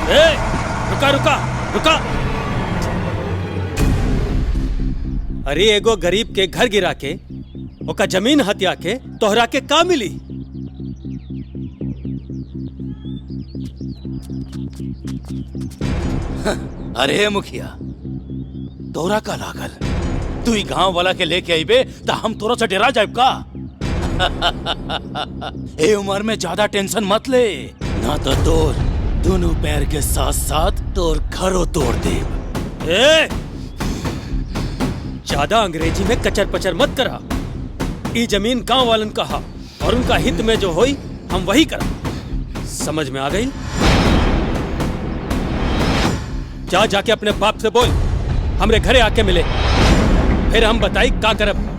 S7: ए, रुका रुका रुका। अरे एगो गरीब के घर गिरा के ओका जमीन हत्या के तोहरा के का मिली?
S13: अरे मुखिया, तोरा का लागल तू ही गांव वाला के लेके आईबे तो हम तोरा से डरा जाए का? ए उम्र में ज्यादा टेंशन मत ले, ना तो तोर दोनों पैर के साथ साथ तोर घरों तोड़ दे।
S7: ए, ज्यादा अंग्रेजी में कचर पचर मत करा। ई जमीन गांव वालन का हा और उनका हित में जो होई हम वही करा। समझ में आ गई? जा जाके अपने बाप से बोल हमरे घरे आके मिले, फिर हम बताई का करब।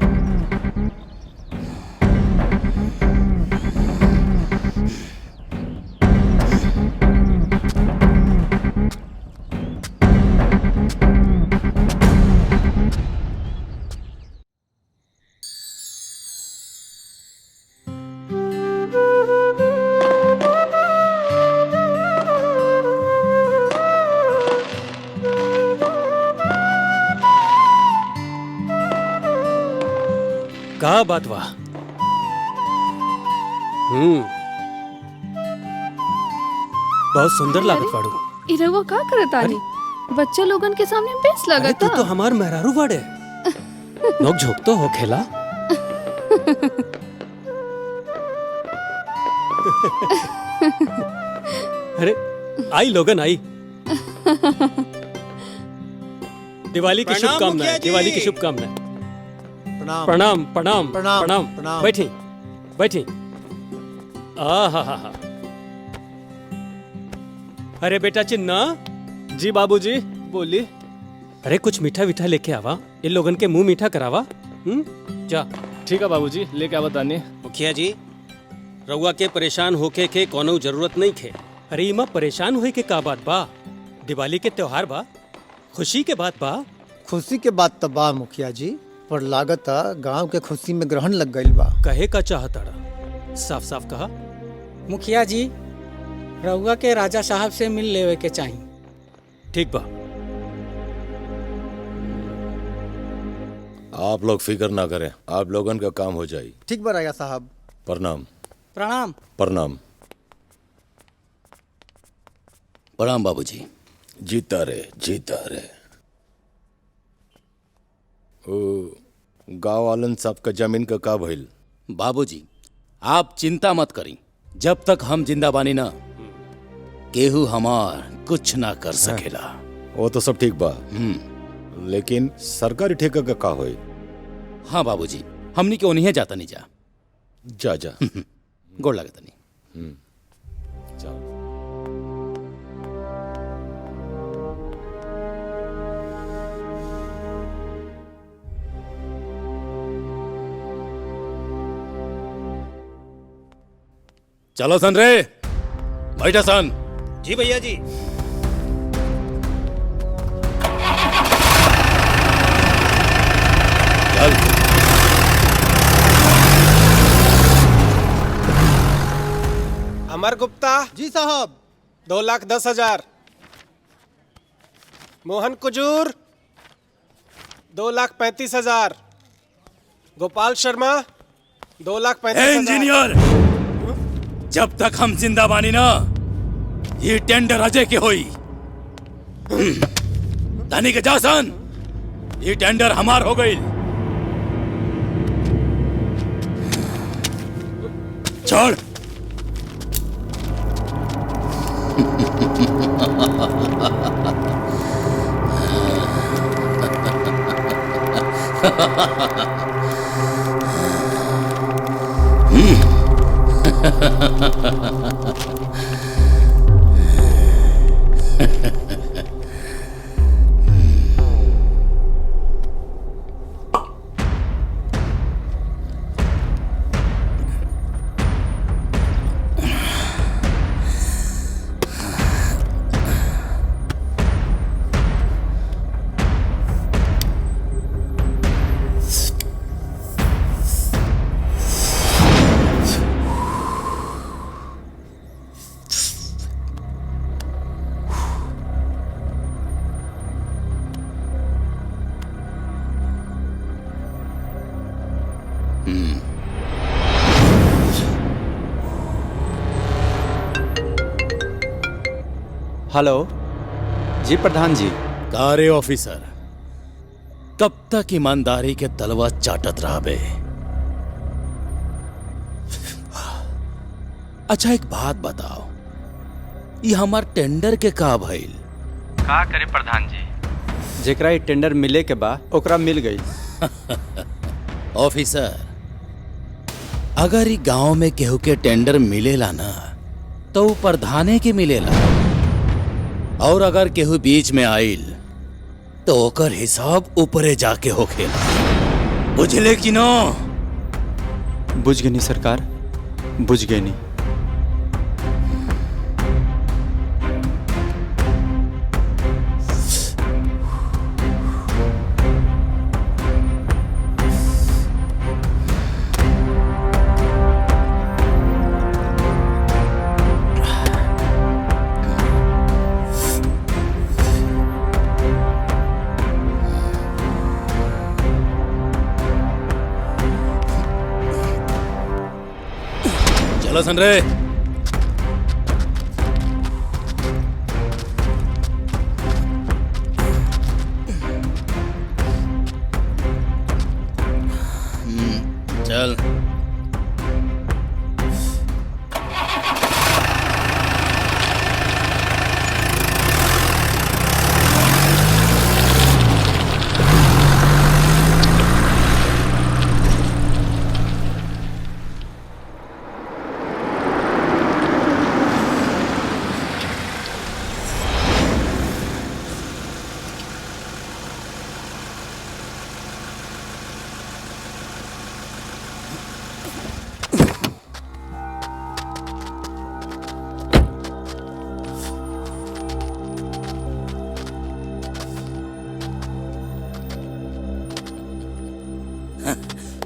S7: का बात वाह। बहुत सुंदर लागत बाड़ू।
S6: ई रउआ का करतानी? बच्चे लोगन के सामने बेस
S7: अरे
S6: लगता।
S7: तू तो हमार मेहरारू बाड़े। नोक झोंक तो हो खेला। अरे आई लोगन आई। दिवाली की शुभकामनाएं, दिवाली की शुभकामनाएं। प्रणाम प्रणाम प्रणाम प्रणाम प्रणाम। बैठी बैठी। आहा। अरे बेटा चिन्ना।
S10: जी बाबूजी बोली।
S7: अरे कुछ मीठा वीठा लेके आवा, इन लोगन के मुंह मीठा करावा। जा।
S10: ठीक है बाबूजी, लेके आवा तानी।
S7: मुखिया जी, रउआ के परेशान होके के कोनो जरूरत नहीं खे। अरे इमा परेशान होए के का बात बा? दिवाली के त्योहार बा, खुशी के बात बा।
S4: खुशी के बात तो बा मुखिया जी, पर लागत गांव के खुशी में ग्रहण लग गई बा।
S7: कहे का चाहताड़ा, साफ साफ कहा।
S17: मुखिया जी, रउआ के राजा साहब से मिल लेवे के चाहिए।
S7: ठीक बा।
S18: आप लोग फिक्र ना करें, आप लोगन का काम हो जाए।
S4: ठीक बा राजा साहब।
S18: प्रणाम
S17: प्रणाम
S18: प्रणाम।
S13: प्रणाम बाबूजी।
S18: जीता रहे जीता रहे। गांव वालन सब का जमीन का का भइल?
S19: बाबूजी आप चिंता मत करी, जब तक हम जिंदा बानी ना केहू हमार कुछ ना कर सकेला।
S18: वो तो सब ठीक बा, लेकिन सरकारी ठेका का का होई?
S19: हाँ बाबूजी, हमनी के ओनिहे जाता नहीं जा।
S18: जा जा
S19: गोड़ लगता नहीं। चलो सन रे, बैठा सन।
S7: जी भैया जी।
S19: चल।
S16: अमर गुप्ता।
S11: जी साहब।
S16: 2,10,000। मोहन कुजूर 2,35,000। गोपाल शर्मा 2,35,000।
S19: इंजीनियर, जब तक हम जिंदा बानी ना ये टेंडर अजय के होई। तानी के जासन, ये टेंडर हमार हो गई। छोड़।
S11: हेलो जी प्रधान जी।
S19: कारे ऑफिसर, कब तक ईमानदारी के तलवा चाटत रहबे? अच्छा एक बात बताओ, ये हमार टेंडर के का भइल?
S11: का करे प्रधान जी, जेकरा ई टेंडर मिले के बा ओकरा मिल गई।
S19: ऑफिसर, अगर ई गांव में केहू के टेंडर मिलेला ना तो वो प्रधाने के मिलेला, और अगर केहू बीच में आइल तो ओकर हिसाब ऊपरे जाके होखेला। बुझले कि न?
S11: बुझ गई सरकार, बुझ गई नहीं।
S19: चलो सन रे। चल।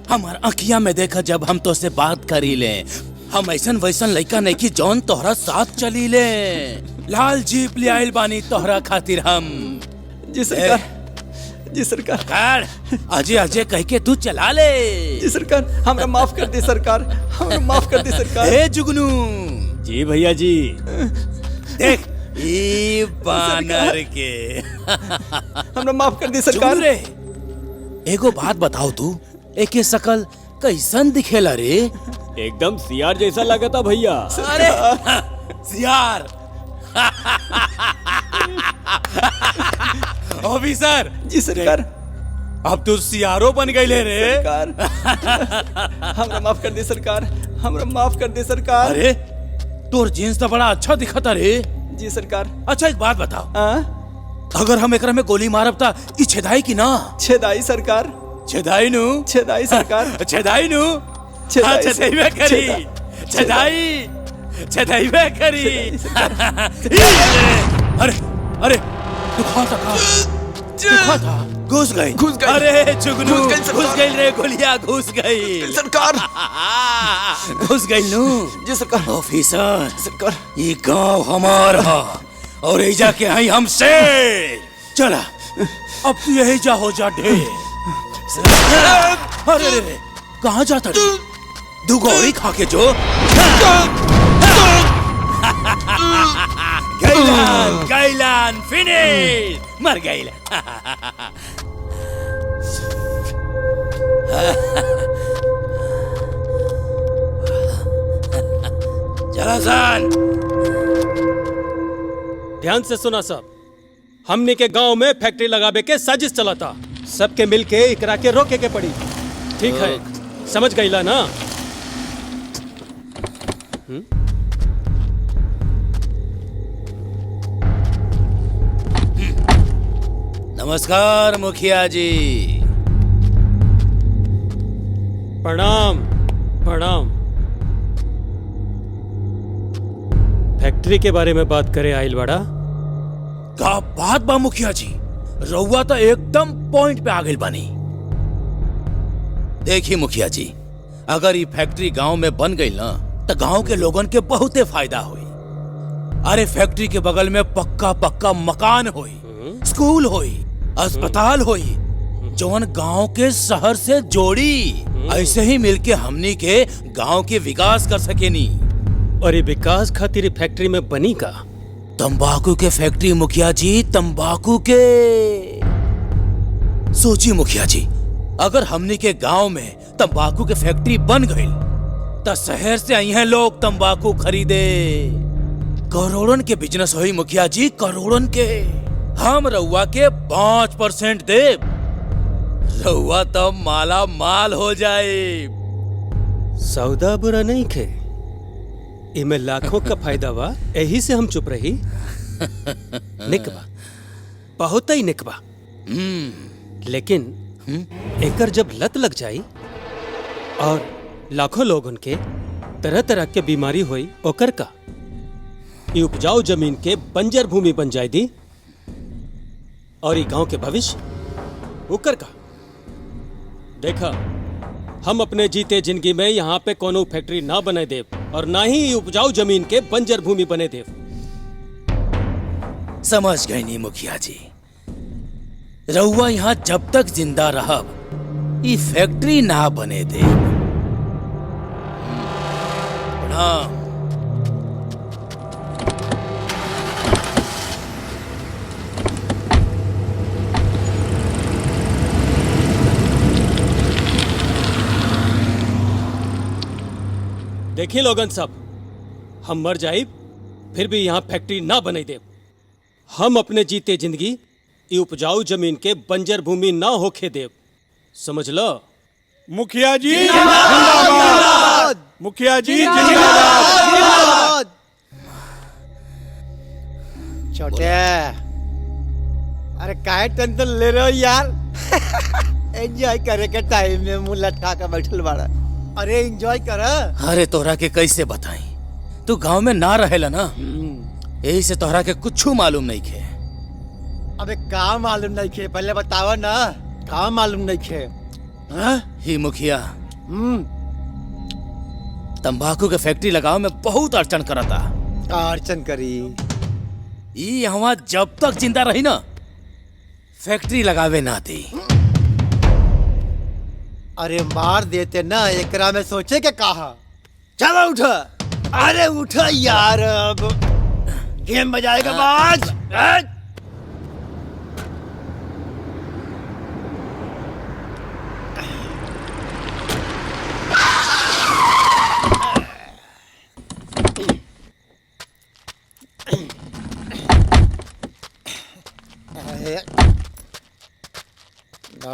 S19: हमार अखिया में देखा जब हम तो से बात करी ले, हम ऐसन वैसन लड़का नहीं की जौन तोहरा साथ चली ले। लाल जीप ले आइल बानी तोहरा खातिर हम।
S11: जी सरकार, जी सरकार।
S19: कार अजय अजय कह के तू चला ले।
S11: जी सरकार, हमरा माफ कर दी सरकार, हमरा माफ कर दी सरकार।
S19: ए जुगनू।
S10: जी भैया जी।
S19: देख ई बानर के।
S11: हमरा माफ कर दी सरकार।
S19: जुगनू रे, एगो बात बताओ तू, एके शकल कैसन दिखेला रे?
S10: एकदम सियार जैसा लगा था भैया।
S19: अरे सियार। ऑफिसर
S11: जी सरकार।
S19: अब तू सियारो बन गई ले रे।
S11: सरकार हमरा माफ कर दे सरकार, हमरा माफ कर दे सरकार।
S19: अरे तोर जीन्स तो बड़ा अच्छा दिखा था रे।
S11: जी सरकार।
S19: अच्छा एक बात बताओ, अगर हम एकरा में गोली मारब ता ई छेदाई की ना?
S11: छेदाई सरकार।
S19: छेदाई नु?
S11: छेदाई सरकार।
S19: छेदाई नु?
S11: छेदाई
S19: छेदाई करी। छेदाई छेदाई करी। अरे अरे तू खा था घुस गई। अरे चुगनू घुस गई रे, गोलियां घुस गई
S11: सरकार।
S19: घुस गई नु?
S11: जी सरकार।
S19: ऑफिसर
S11: सरकार,
S19: ये गांव हमारा और एजा के हैं हम शेर। चला अब तू यही जा हो जा ढेर। अरे रे कहाँ जाता रे? दू गौरी खा के जो। गैलान गैलान फिनिश, मर गैलान। चला सन।
S7: ध्यान से सुना सब, हमने के गांव में फैक्ट्री लगावे के साजिश चला था। सबके मिल के इकरा के रोके के पड़ी। ठीक है, समझ गईला ना?
S19: नमस्कार मुखिया जी।
S7: प्रणाम प्रणाम। फैक्ट्री के बारे में बात करे आइल बड़ा।
S19: का बात बा मुखिया जी, रउआ तो एकदम पॉइंट पे आ गई बनी। देखिए मुखिया जी, अगर ये फैक्ट्री गांव में बन गई ना तो गांव के लोगन के बहुते फायदा हुई। अरे फैक्ट्री के बगल में पक्का पक्का मकान हुई, स्कूल हुई, अस्पताल हुई, जौन गांव के शहर से जोड़ी। ऐसे ही मिलके हमनी के गांव के विकास कर सकेनी।
S7: और ये विकास खातिर फैक्ट्री में बनी का?
S19: तंबाकू के फैक्ट्री मुखिया जी, तंबाकू के। सोचिए मुखिया जी, अगर हमनी के गांव में तंबाकू के फैक्ट्री बन गई तो शहर से आई हैं लोग तंबाकू खरीदे। करोड़न के बिजनेस हुई मुखिया जी, करोड़न के। हम रउआ के 5% दे, रउआ तो माला माल हो जाए।
S7: सौदा बुरा नहीं खे, इमे लाखों का फायदा बा। यही से हम चुप रही। निकबा, बहुत ही निकबा। लेकिन एकर जब लत लग जाई और लाखों लोगन के तरह तरह के बीमारी हुई, ओकर का? ये उपजाऊ जमीन के बंजर भूमि बन जाए दी और ये गांव के भविष्य ओकर का? देखा, हम अपने जीते जिंदगी में यहाँ पे कोनो फैक्ट्री ना बने देव और ना ही उपजाऊ जमीन के बंजर भूमि बने देव।
S19: समझ गई नहीं मुखिया जी, रउआ यहाँ जब तक जिंदा रहब ई फैक्ट्री ना बने दे। प्रणाम।
S7: देखिए लोगन सब, हम मर जाए फिर भी यहाँ फैक्ट्री ना बने दे। हम अपने जीते जिंदगी ये उपजाऊ जमीन के बंजर भूमि ना होके देव। समझ लो।
S13: मुखिया जी जिंदाबाद। मुखिया जी जिंदाबाद।
S4: छोटे, अरे काहे टेंशन ले रहे हो यार? एंजॉय करे के टाइम में मुंह लटका के बैठल बाड़ा। अरे एंजॉय कर।
S19: अरे तोहरा के कैसे बताई, तू गांव में ना रहेला ना, यही से तोहरा के कुछ मालूम नहीं खे।
S4: अबे का मालूम नहीं खे, पहले बतावा ना, का मालूम नहीं खे?
S19: ही मुखिया, तंबाकू के फैक्ट्री लगाओ में बहुत अड़चन करता।
S4: अड़चन करी?
S19: ई यहाँ जब तक जिंदा रही ना फैक्ट्री लगावे ना दी।
S4: अरे मार देते ना, एकरा में सोचे के कहा। चलो उठ, अरे उठ यार, अब गेम बजाएगा बाज।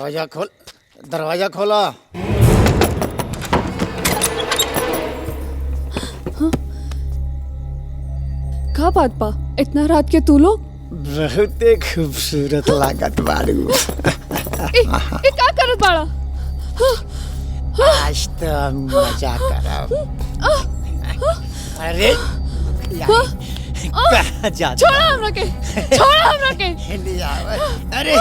S19: दरवाजा खोला।
S6: का बात बा? इतना रात के तू लोग
S4: बहुत खूबसूरत लागत बारू।
S6: ए का करत बाड़ा?
S4: आज तो हम मजा करब। अरे कहाँ जाता?
S6: छोड़ा हमरा के, छोड़ा हमरा के।
S4: अरे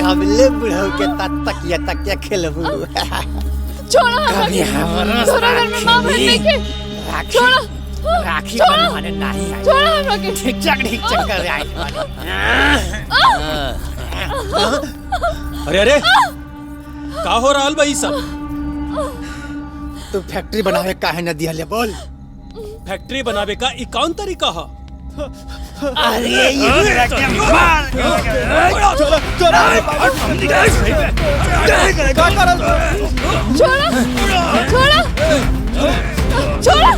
S4: हमले बुढ़ऊ के तकिया तकिया खेलबू।
S6: छोड़ा हमरा के। तोरा घर में माँ बहन नहीं के। छोड़ा।
S4: राखी
S6: छोड़ा।
S4: बनवाने नहीं आई।
S6: छोड़ा हमरा के।
S4: ठीक चक कर आई।
S16: अरे अरे का हो रहा भाई सब?
S4: तू फैक्ट्री बनावे काहे न दिया ले बोल?
S16: फैक्ट्री बनावे का ई कौन तरीका है?
S4: अरे ये रखे मार।
S6: छोड़ा। छोड़ा। छोड़ा।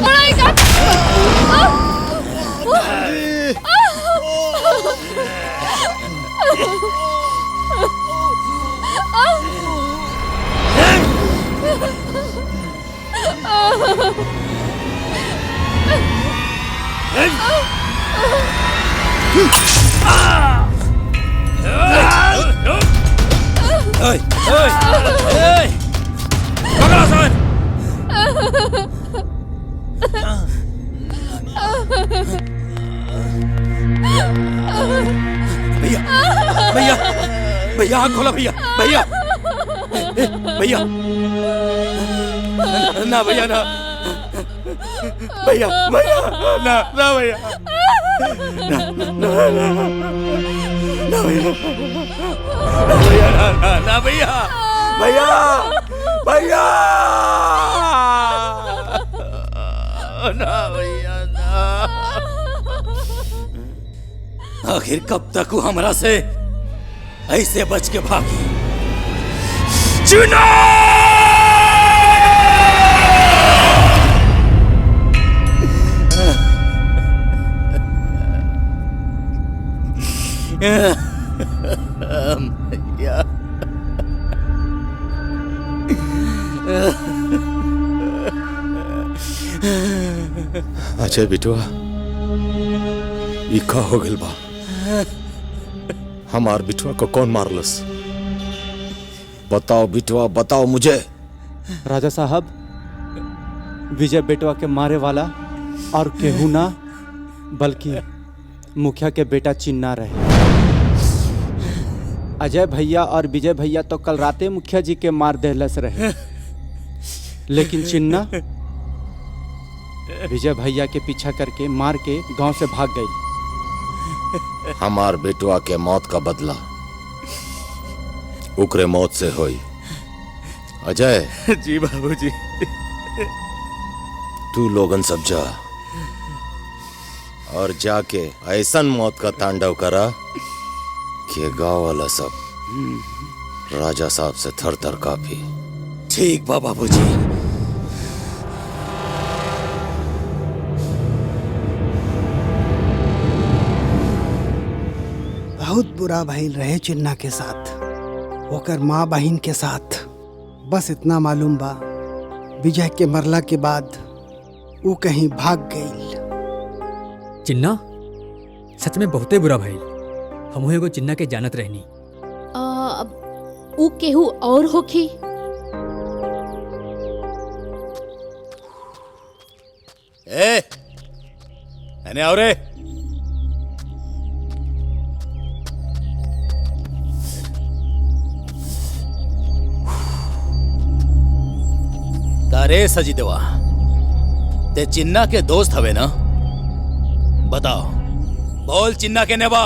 S6: लड़ाई का।
S3: भैया भैया भैया आँख खोला भैया भैया भैया ना भैया ना भैया भैया ना ना भैया ना ना ना भैया भैया ना भैया भैया भैया ना भैया ना। आखिर कब तक वो हमरा से ऐसे बच के भागी? चुना भैया
S18: अजय बिटवा ई का हो गइल बा? हमार बिटवा को कौन मारलस? बताओ बिटवा बताओ मुझे।
S11: राजा साहब, विजय बेटवा के मारे वाला और केहू ना बल्कि मुखिया के बेटा चिन्ना रहे। अजय भैया और विजय भैया तो कल राते मुखिया जी के मार देहलस रहे, लेकिन चिन्ना विजय भैया के पीछा करके मार के गांव से भाग गई।
S18: हमार बेटवा के मौत का बदला उकरे मौत से होई। अजय
S3: जी बाबूजी।
S18: तू लोगन सब जा और जाके ऐसन मौत का तांडव करा कि गांव वाला सब राजा साहब से थर थर कांपी।
S3: ठीक बा बाबूजी।
S17: बहुत बुरा भइल रहे चिन्ना के साथ, ओकर माँ बहन के साथ। बस इतना मालूम बा, विजय के मरला के बाद वो कहीं भाग गई।
S8: चिन्ना सच में बहुते बुरा भइल। हमहू एगो चिन्ना के जानत रहनी।
S14: अब ऊ केहू और होखी।
S19: एने आओ रे। अरे सजी देवा, ते चिन्ना के दोस्त हवे ना? बताओ, बोल चिन्ना के नेबा।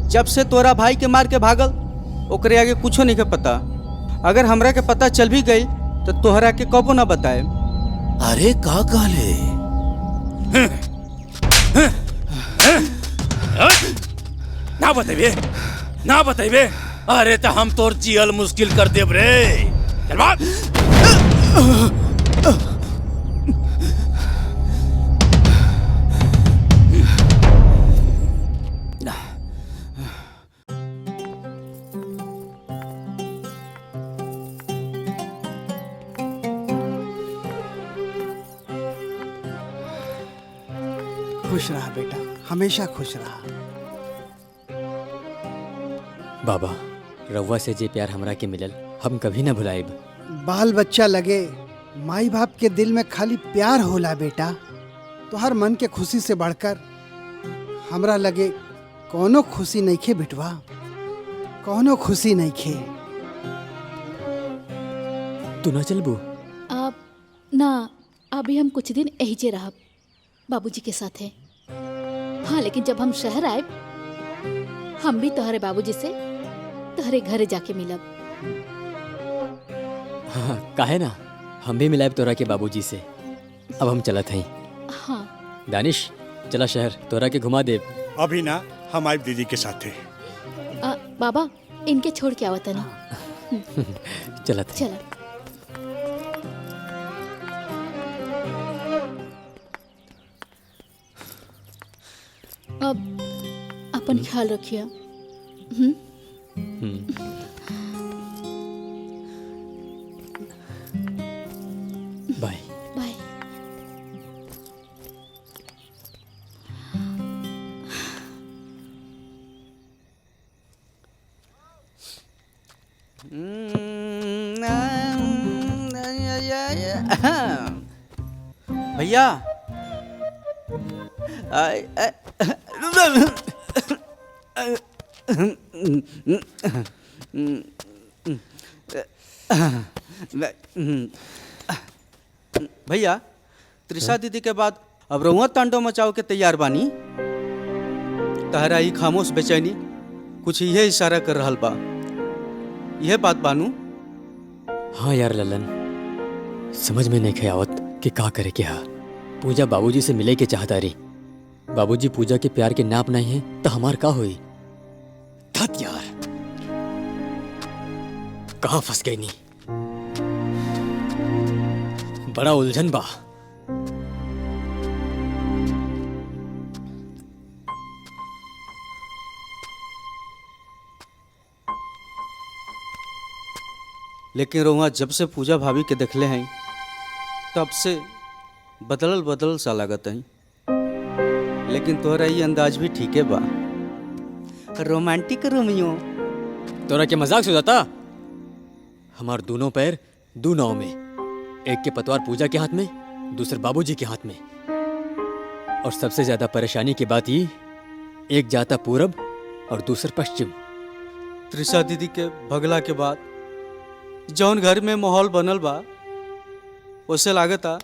S11: जब से तोरा भाई के मार के भागल, ओकरे आगे कुछो नहीं के पता। अगर हमरा के पता चल भी गई तो तोहरा के कबो ना बताए।
S19: अरे का काले
S3: ना बतेबे ना बतेबे।
S19: अरे तो हम तोर जियल मुश्किल कर देब रे।
S3: चल भाग।
S17: खुश रहा बेटा, हमेशा खुश रहा।
S8: बाबा, रउआ से जे प्यार हमरा के मिलल हम कभी ना भुलाएब।
S17: बाल बच्चा लगे माई बाप के दिल में खाली प्यार होला बेटा। तो हर मन के खुशी से बढ़कर हमरा लगे कोनो खुशी नहीं खे बिटवा, कोनो खुशी नहीं खे।
S8: तू ना चलबू?
S14: अब ना, अभी हम कुछ दिन एहिजे रहब बाबूजी के साथ है। हाँ, लेकिन जब हम शहर आए हम भी तोहरे बाबूजी से तोहरे घरे जाके मिलब।
S8: हाँ, काहे ना, हम भी मिलाएब तोरा के बाबूजी से। अब हम चलत हई।
S14: हाँ
S8: दानिश, चला शहर, तोरा के घुमा देब।
S13: अभी ना, हम आइब दीदी के साथे।
S14: बाबा, इनके छोड़ के आवत नहीं।
S8: चलत हई।
S14: चला। अब अपन ख्याल रखिए।
S8: बाय।
S14: बाय।
S11: भैया भैया, त्रिशा दीदी के बाद अब रउआ तांडव मचाओ के तैयार बानी। तहरा ही खामोश बेचैनी कुछ यह इशारा कर रहल बा, यह बात बानू?
S8: हाँ यार ललन, समझ में नहीं खे आवत कि का करे के हा। पूजा बाबूजी से मिले के चाहता रही। बाबूजी पूजा के प्यार के नाप नहीं है तो हमार का होई? धत यार, कहाँ फंस गई नी? बड़ा उलझन बा।
S11: लेकिन रउआ जब से पूजा भाभी के देखले हैं तब से बदलल बदलल सा लागत है। लेकिन तोहरा ये अंदाज भी ठीक है बा, रोमांटिक रोमियो।
S8: तोरा के मजाक से जाता? हमार दोनों पैर दो नाव में, एक के पतवार पूजा के हाथ में, दूसरे बाबूजी के हाथ में। और सबसे ज्यादा परेशानी की बात ये, एक जाता पूरब और दूसरा पश्चिम।
S11: त्रिशा दीदी के भगला के बाद जौन घर में माहौल बनल बा, उससे लागता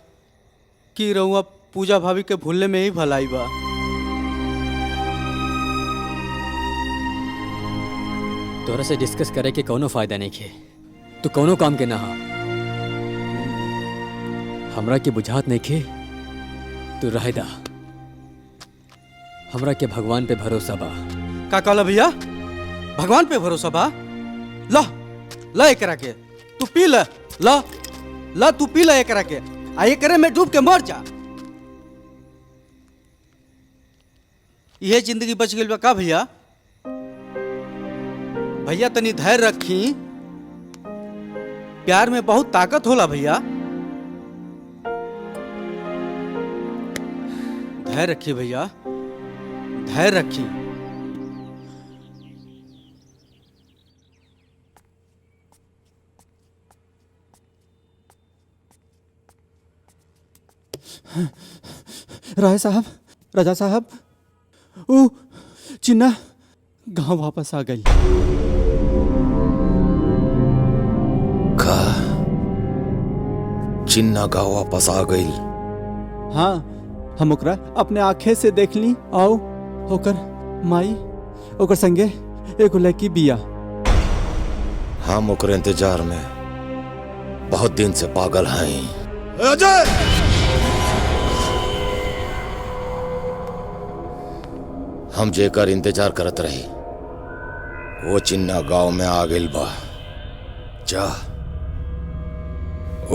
S11: कि रउआ पूजा भाभी के भूलने में ही भलाई बा।
S8: तोरा से डिस्कस करे के कोनो फायदा नहीं खे। तू कोनो काम के ना हा। हमरा के बुझात नहीं खे, तू रहे दा। हमरा के भगवान पे भरोसा बा।
S11: का कहला भैया? भगवान पे भरोसा बा? ला ला एकरा के तू पी ल, ला ला तू पी ल एकरा के, आ एकरे में डूब के मर जा। यह जिंदगी बच गई बा का भैया? भैया तनी धैर्य रखी, प्यार में बहुत ताकत होला भैया। धैर्य रखी भैया, धैर्य रखी।
S10: राय साहब, राजा साहब, ओ चिन्ना गांव वापस आ गई।
S18: का चिन्ना गांव वापस आ गई?
S10: हाँ, हम ओकरा अपने आंखें से देख ली। आओ ओकर माई ओकर संगे एगो लड़की बिया।
S18: हम ओकर इंतजार में बहुत दिन से पागल हैं। अजय! हम जेकर इंतजार करत रही, वो चिन्ना गांव में आ गई बा। जा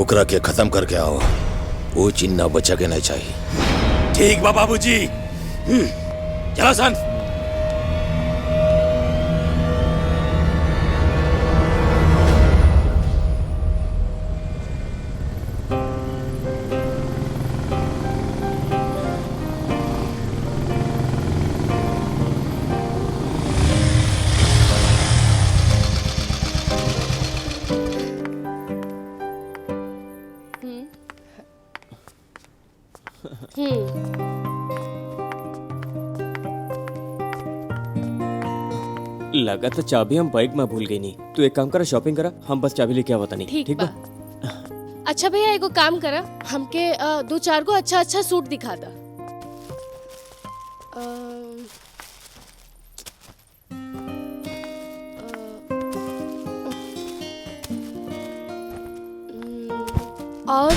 S18: ओकरा के खत्म करके आओ, वो चिन्ना बचा के नहीं चाहिए।
S7: ठीक बा बाबूजी, चला सन।
S10: लगा तो चाबी हम बाइक में भूल गई नहीं। तू एक काम करा, शॉपिंग करा, हम बस चाबी लेके आवता नहीं।
S9: ठीक बा। अच्छा भैया एगो काम करा, हमके 2-4 गो अच्छा अच्छा सूट दिखा दा। और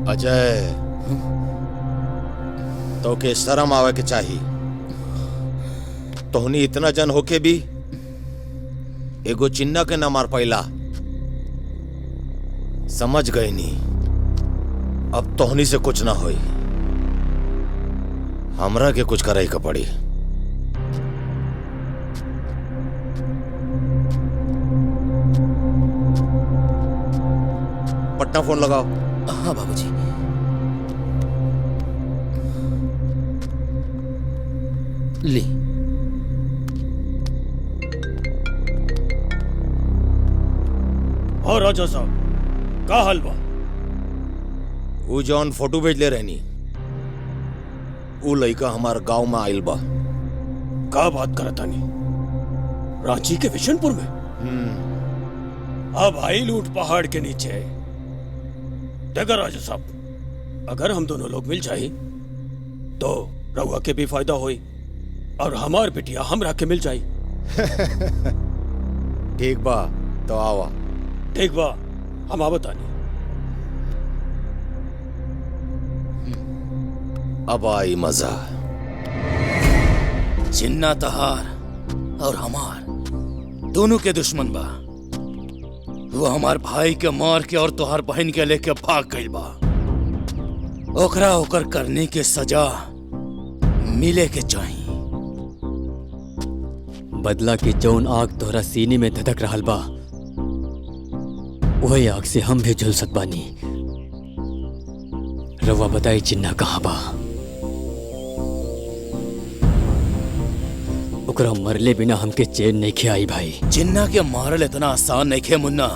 S18: अजय, तो के शर्म आवे के चाहिए। तोहनी इतना जन होके भी एगो चिन्ना के ना मार पाइला। समझ गए नी, अब तोहनी से कुछ ना होई, हमरा के कुछ करे के पड़ी। पटना फोन लगाओ।
S19: हाँ बाबूजी। ली।
S7: और राजा साहब का हाल बा?
S18: वो जौन फोटो भेजले रहनी, वो लड़का हमार गांव में आइल बा।
S7: का बात करतानी? रांची के विशनपुर में? अब आइल ऊंट पहाड़ के नीचे। देखा राजा साहब, अगर हम दोनों लोग मिल जाए तो रउआ के भी फायदा होई और हमार बिटिया हमरा के मिल जाई।
S18: ठीक बा, तो आवा।
S7: ठीक बा, हम आवतानी।
S18: अब आई मजा।
S19: चिन्ना तहार और हमार दोनों के दुश्मन बा। वो हमार भाई के मार के और तोहार बहन के लेके भाग गई बा। ओकरा ओकर करने के सजा मिले के चाहिए।
S8: बदला की जौन आग तोहरा सीने में धधक रहल बा, वही आग से हम भी झुलसत बानी। रवा बताई चिन्ना कहाँ बा? ओकरा मरले बिना हमके चैन नहीं खे आई भाई।
S19: चिन्ना के मारल इतना आसान नहीं खे मुन्ना।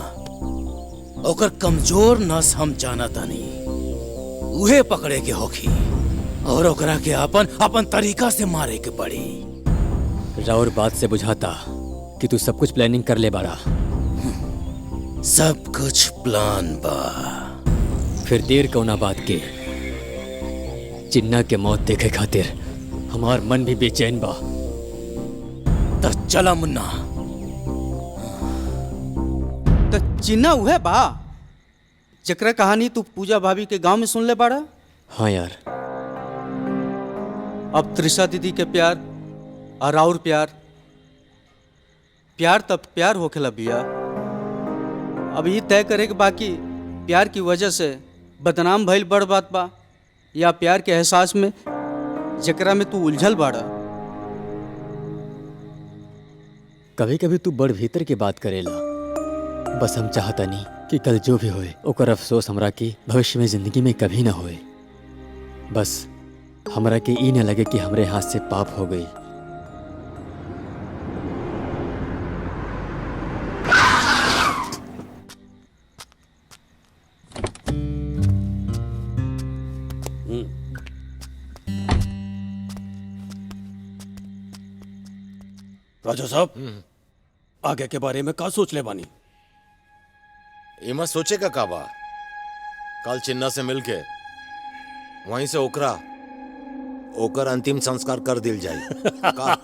S19: ओकर कमजोर नस हम जाना तानी, उहे पकड़े के होखी और ओकरा के अपन तरीका से मारे के पड़ी।
S8: राउर बात से बुझाता कि तू सब कुछ प्लानिंग कर ले बाड़ा।
S19: सब कुछ प्लान बा।
S8: फिर देर कौना बात के? चिन्ना के मौत देखे खातिर हमार मन भी बेचैन बा।
S19: तो चला मुन्ना।
S11: तो चिन्ना उहे बा जकरा कहानी तू पूजा भाभी के गांव में सुन ले बाड़ा।
S8: हाँ यार।
S11: अब त्रिशा दीदी के प्यार और और प्यार प्यार तब प्यार होखेला बिया। अब ये तय करे कि बाकी प्यार की वजह से बदनाम भइल बड़ बात बा या प्यार के एहसास में जकरा में तू उलझल बाड़ा।
S8: कभी कभी तू बड़ भीतर की बात करेला। बस हम चाहता नहीं कि कल जो भी होए ओकर अफसोस हमरा की भविष्य में जिंदगी में कभी ना होए। बस हमरा के ई न लगे कि हमरे हाथ से पाप हो गई।
S7: राजा साहब, आगे के बारे में का सोच ले बानी?
S18: इमा सोचे का काबा, कल चिन्ना से मिलके वहीं से ओकर अंतिम संस्कार कर दिल जाए का?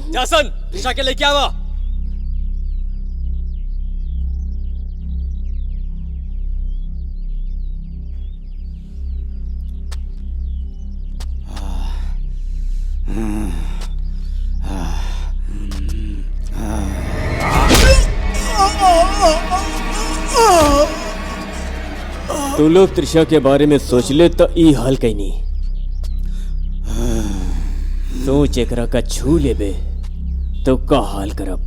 S10: जासन, त्रिशा के लेके आवा। तू लोग त्रिशा के बारे में सोच ले तो ई हाल कहीं नहीं। सोच एकरा का छू लेबे तो का हाल करब।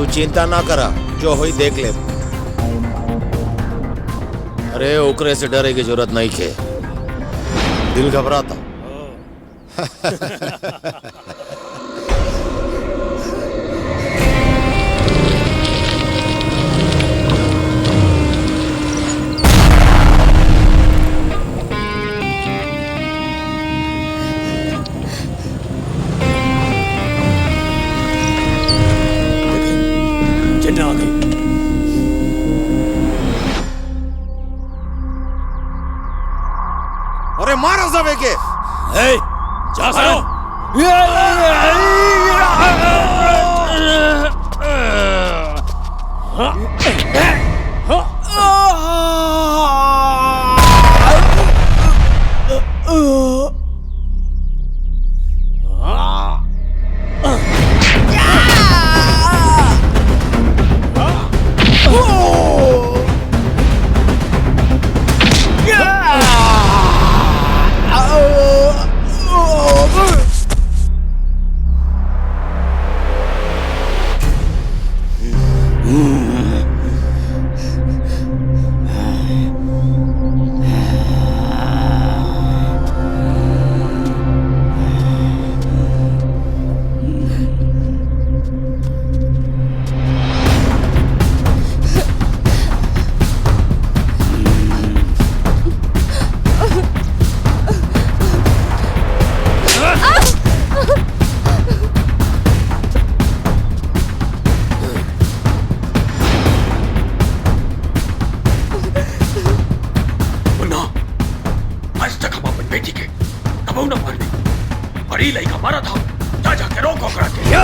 S18: चिंता ना करा, जो हुई देख ले। अरे ओकरे से डरे की जरूरत नहीं खे, दिल घबराता। अरे मारो सबे के।
S7: जा करो। ही लड़का मारा था। जा जाके रोक ओकरा के।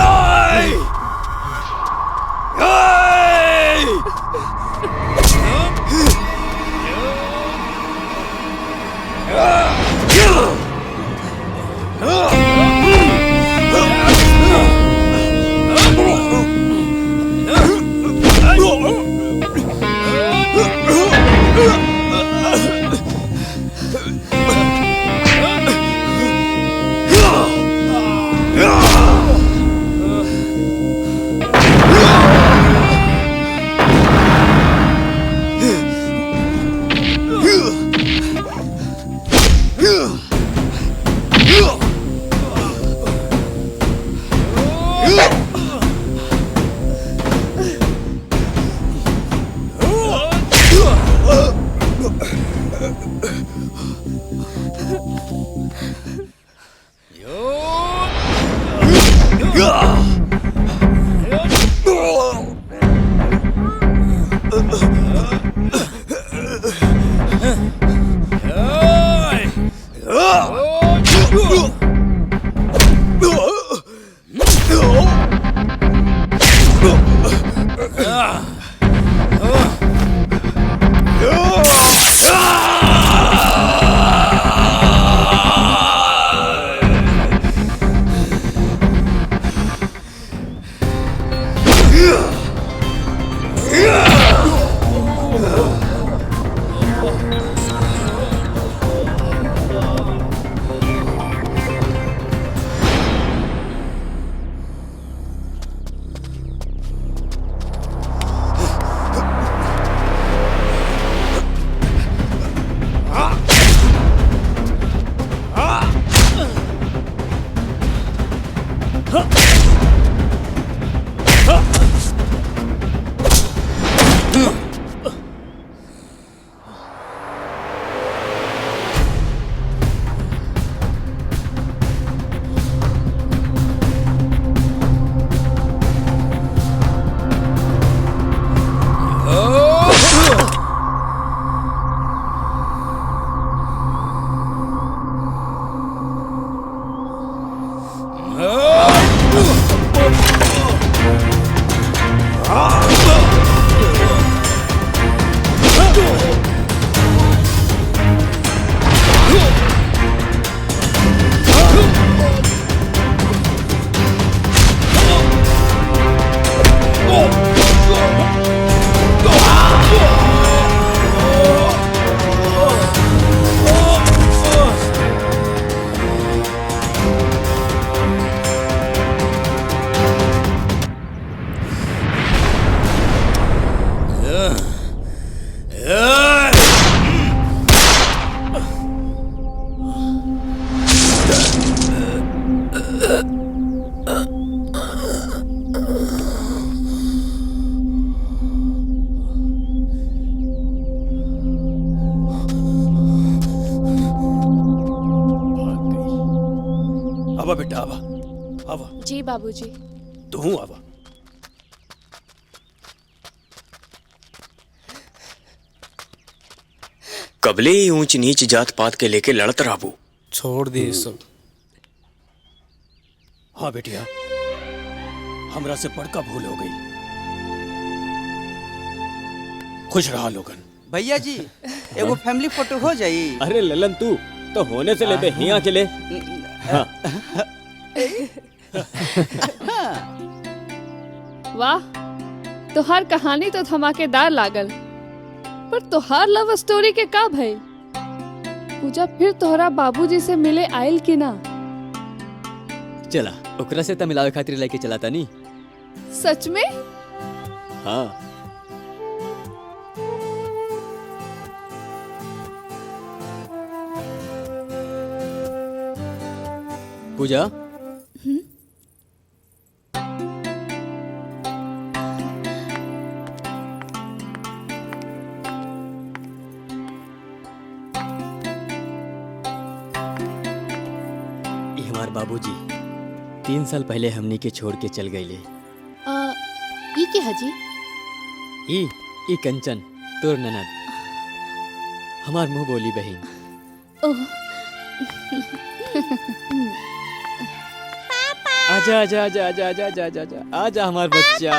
S7: आवा बेटा आवा आवा।
S9: जी बाबूजी।
S7: तू आवा।
S10: कबले ही ऊंच नीच जात पात के लेके लड़त राबू।
S11: छोड़ दे सब।
S7: हाँ बेटिया, हमरा से बड़का भूल हो गई। खुश रहा लोगन।
S2: भैया जी एगो फैमिली फोटो हो जाई।
S10: अरे ललन तू तो होने से ले बे हिया के ले। हाँ।
S6: वाह, तोहार कहानी तो धमाकेदार लागल, पर तोहार लव स्टोरी के का भइल? पूजा फिर तोहरा बाबूजी से मिले आयल की ना?
S8: चला ओकरा से त मिलावे खातिर लेके चला तानी।
S6: सच में?
S8: हाँ। पूजा, हमार बाबूजी 3 साल पहले हमनी के छोड़ के चल गईले।
S14: ई के हजी?
S8: ई कंचन तोर ननद, हमार मुंह बोली बहन।
S14: ओह
S8: आजा आजा आजा आजा आजा आजा आजा आजा आजा हमार बच्चा।